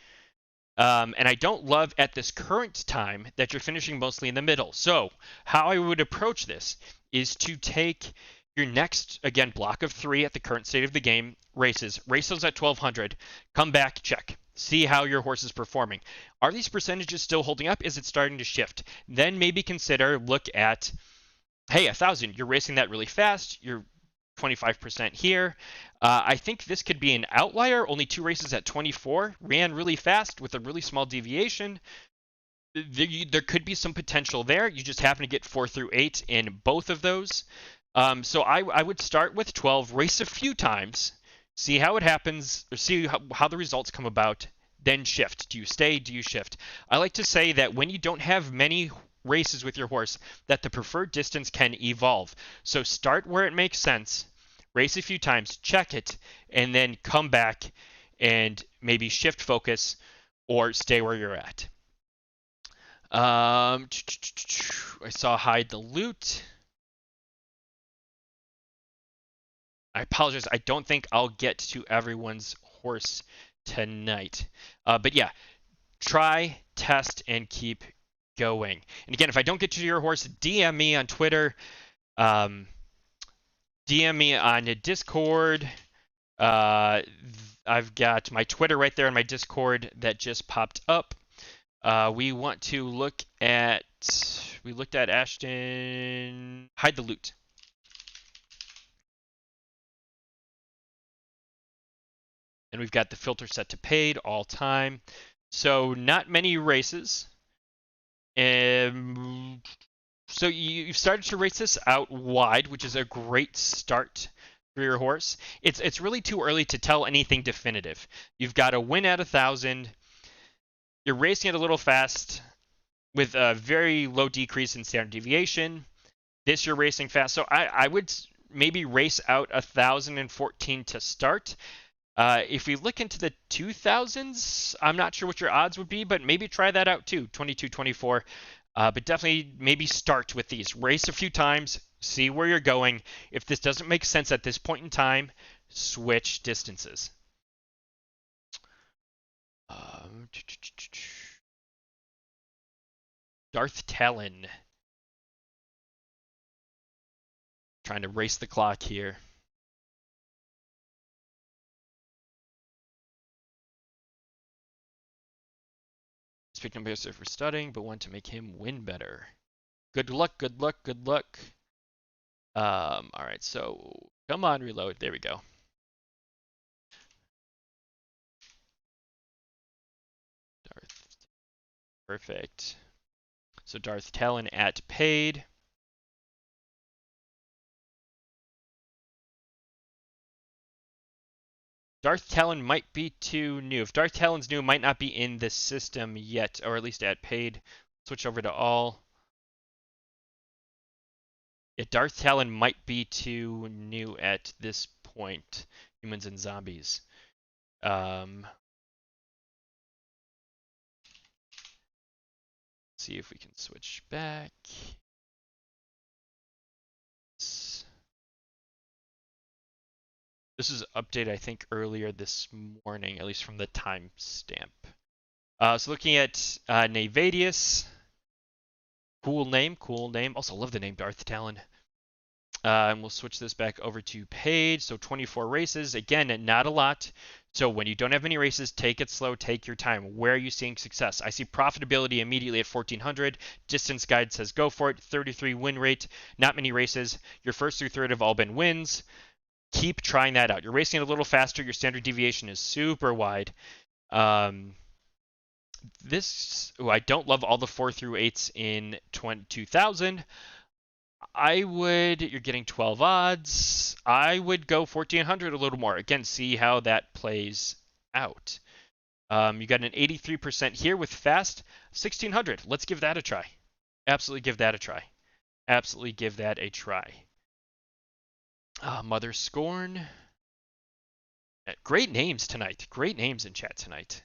And I don't love at this current time that you're finishing mostly in the middle. So how I would approach this is to take your next, again, block of 3 at the current state of the game, races, race those at 1200, come back, check. See how your horse is performing. Are these percentages still holding up? Is it starting to shift? Then maybe consider, look at, hey, 1000, you're racing that really fast, you're 25% here. I think this could be an outlier. Only 2 races at 24, ran really fast with a really small deviation. There could be some potential there. You just happen to get 4 through 8 in both of those. So I would start with 12, race a few times, see how it happens, or see how the results come about, then shift. Do you stay? Do you shift? I like to say that when you don't have many races with your horse, that the preferred distance can evolve. So start where it makes sense, race a few times, check it, and then come back and maybe shift focus or stay where you're at. I saw hide the loot. I apologize. I don't think I'll get to everyone's horse tonight. But yeah, try, test, and keep going. And again, if I don't get to your horse, DM me on Twitter. DM me on Discord. I've got my Twitter right there in my Discord that just popped up. We want to look at. We looked at Ashton. Hide the loot. And we've got the filter set to paid all time. So not many races. So you've started to race this out wide, which is a great start for your horse. It's really too early to tell anything definitive. You've got a win at 1000. You're racing it a little fast with a very low decrease in standard deviation. This you're racing fast. So I would maybe race out 1014 to start. If we look into the 2000s, I'm not sure what your odds would be, but maybe try that out too, 22, 24. But definitely maybe start with these. Race a few times, see where you're going. If this doesn't make sense at this point in time, switch distances. Darth Talon. Trying to race the clock here. Speaking of for studying, but want to make him win better. Good luck, good luck, good luck. All right, so come on, reload. There we go. Darth. Perfect. So Darth Talon at paid. Darth Talon might be too new. If Darth Talon's new, it might not be in the system yet, or at least at paid. Switch over to all. Yeah, Darth Talon might be too new at this point. Humans and zombies. See if we can switch back. This is updated, I think, earlier this morning, at least from the timestamp. So looking at Navadius. Cool name, cool name. Also love the name Darth Talon. And we'll switch this back over to paid. So 24 races. Again, not a lot. So when you don't have many races, take it slow, take your time. Where are you seeing success? I see profitability immediately at 1400. Distance guide says go for it. 33 win rate. Not many races. Your first through third have all been wins. Keep trying that out. You're racing a little faster. Your standard deviation is super wide. I don't love all the 4 through 8s in 2000. You're getting 12 odds. I would go 1400 a little more. Again, see how that plays out. You got an 83% here with fast. 1600. Let's give that a try. Absolutely give that a try. Absolutely give that a try. Mother Scorn. Great names tonight. Great names in chat tonight.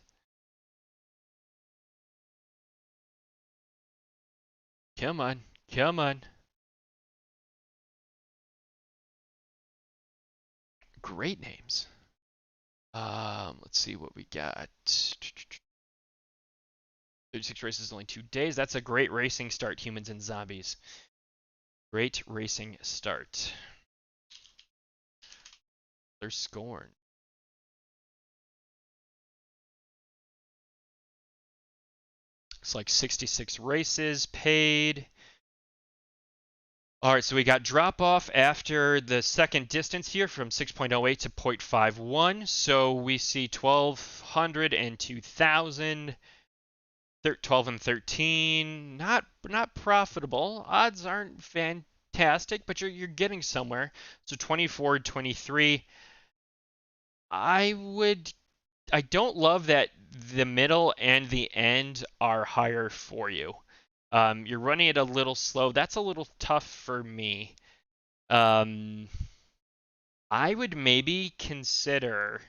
Come on. Come on. Great names. Let's see what we got. 36 races, only 2 days. That's a great racing start, humans and zombies. Great racing start. They're scorned. It's like 66 races paid. All right, so we got drop off after the second distance here from 6.08 to 0.51. So we see 1,200 and 2,000, 12 and 13. Not profitable. Odds aren't fantastic, but you're getting somewhere. So 24, 23. I don't love that the middle and the end are higher for you. You're running it a little slow. That's a little tough for me. I would maybe consider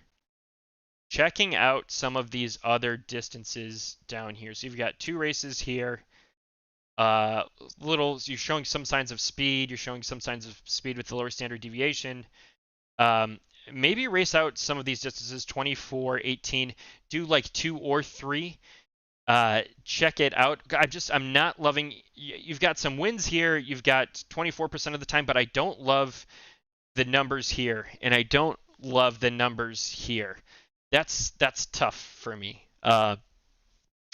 checking out some of these other distances down here. So you've got 2 races here. You're showing some signs of speed. You're showing some signs of speed with the lower standard deviation. Maybe race out some of these distances, 24, 18, do like 2 or 3. Check it out. I'm not loving, you've got some wins here. You've got 24% of the time, but I don't love the numbers here, and I don't love the numbers here. That's tough for me.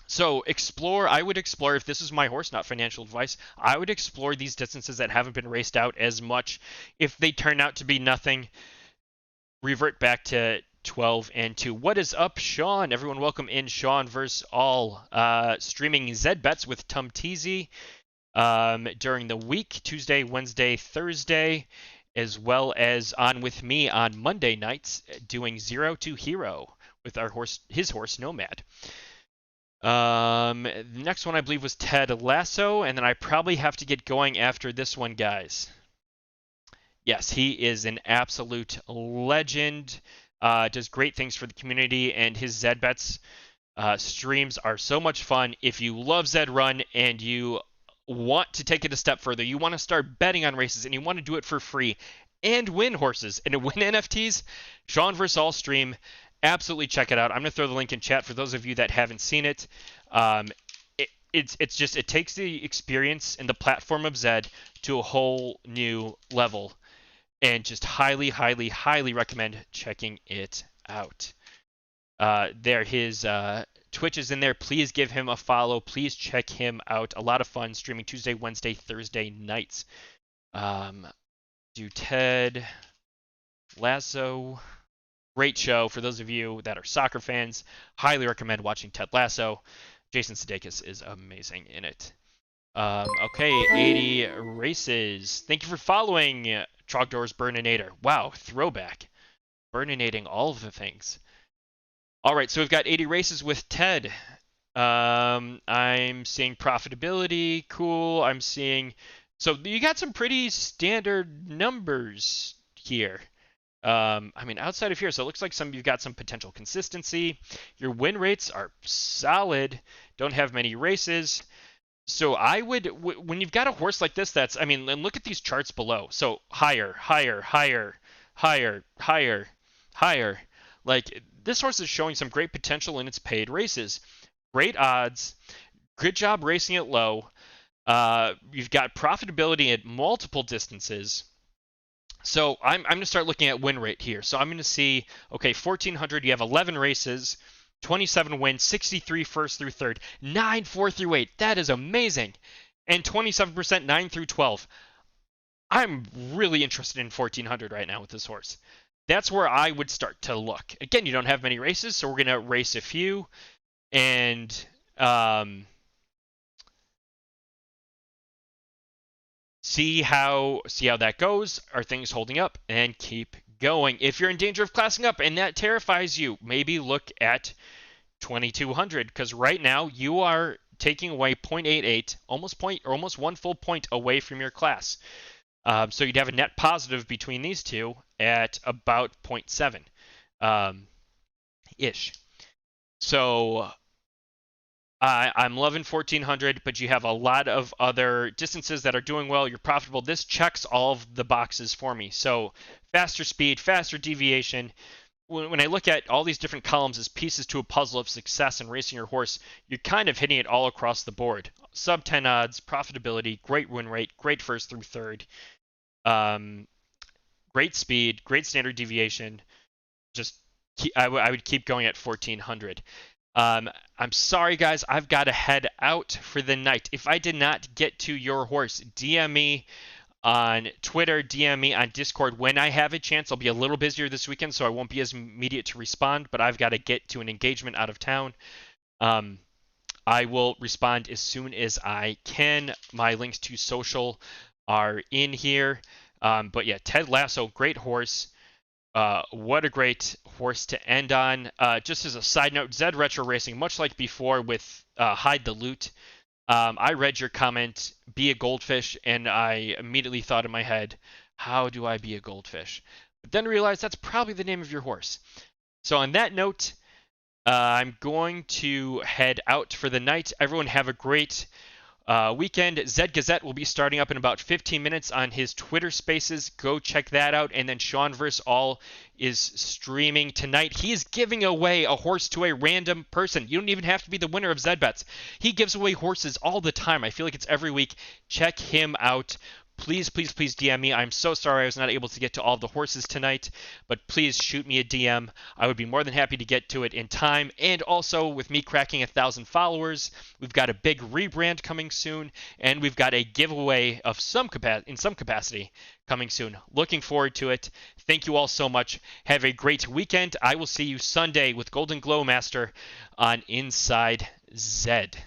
So I would explore, if this is my horse, not financial advice, I would explore these distances that haven't been raced out as much. If they turn out to be nothing, revert back to 12 and 2. What is up, Sean? Everyone welcome in Sean vs. All. Streaming Zed Bets with Tum Teasy during the week, Tuesday, Wednesday, Thursday, as well as on with me on Monday nights, doing 0 to Hero with his horse Nomad. The next one I believe was Ted Lasso, and then I probably have to get going after this one, guys. Yes, he is an absolute legend. Does great things for the community, and his Zed Bets streams are so much fun. If you love Zed Run and you want to take it a step further, you want to start betting on races and you want to do it for free and win horses and win NFTs, Sean vs. All stream, absolutely check it out. I'm going to throw the link in chat for those of you that haven't seen it. It takes the experience and the platform of Zed to a whole new level. And just highly, highly, highly recommend checking it out. His Twitch is in there. Please give him a follow. Please check him out. A lot of fun streaming Tuesday, Wednesday, Thursday nights. Do Ted Lasso. Great show for those of you that are soccer fans. Highly recommend watching Ted Lasso. Jason Sudeikis is amazing in it. Okay, 80 races. Thank you for following. Trogdor's Burninator. Wow, throwback. Burninating all of the things. All right, so we've got 80 races with Ted. I'm seeing profitability. Cool. I'm seeing... So you got some pretty standard numbers here. Outside of here, so it looks like you've got some potential consistency. Your win rates are solid. Don't have many races. So I would, when you've got a horse like this, and look at these charts below. So higher, higher, higher, higher, higher, higher. Like, this horse is showing some great potential in its paid races. Great odds. Good job racing it low. You've got profitability at multiple distances. So I'm going to start looking at win rate here. So I'm going to see, okay, 1,400, you have 11 races. 27 wins, 63 first through third, 9 4 through 8. That is amazing. And 27% 9 through 12. I'm really interested in 1,400 right now with this horse. That's where I would start to look. Again, you don't have many races, so we're going to race a few and see how that goes. Are things holding up? And keep going. If you're in danger of classing up and that terrifies you, maybe look at 2,200, because right now you are taking away 0.88, almost 1 full point away from your class. So you'd have a net positive between these two at about 0.7 ish. So I'm loving 1,400, but you have a lot of other distances that are doing well. You're profitable. This checks all of the boxes for me. So faster speed, faster deviation. when I look at all these different columns as pieces to a puzzle of success in racing your horse, you're kind of hitting it all across the board. Sub 10 odds, profitability, great win rate, great first through third, um, great speed, great standard deviation. Just I would keep going at 1400. I'm sorry, guys. I've got to head out for the night. If I did not get to your horse, DM me on Twitter, DM me on Discord when I have a chance. I'll be a little busier this weekend, so I won't be as immediate to respond, but I've got to get to an engagement out of town. I will respond as soon as I can. My links to social are in here. But yeah, Ted Lasso, great horse. What a great horse to end on. Just as a side note, Zed Retro Racing, much like before with Hide the Loot, I read your comment, be a goldfish, and I immediately thought in my head, how do I be a goldfish? But then realized that's probably the name of your horse. So on that note, I'm going to head out for the night. Everyone have a great weekend. Zed Gazette will be starting up in about 15 minutes on his Twitter Spaces. Go check that out. And then Sean vs. All is streaming tonight. He is giving away a horse to a random person. You don't even have to be the winner of Zed Bets. He gives away horses all the time. I feel like it's every week. Check him out. Please, please, please DM me. I'm so sorry I was not able to get to all the horses tonight, but please shoot me a DM. I would be more than happy to get to it in time. And also, with me cracking 1,000 followers, we've got a big rebrand coming soon, and we've got a giveaway of some capacity coming soon. Looking forward to it. Thank you all so much. Have a great weekend. I will see you Sunday with Golden Glow Master on Inside Zed.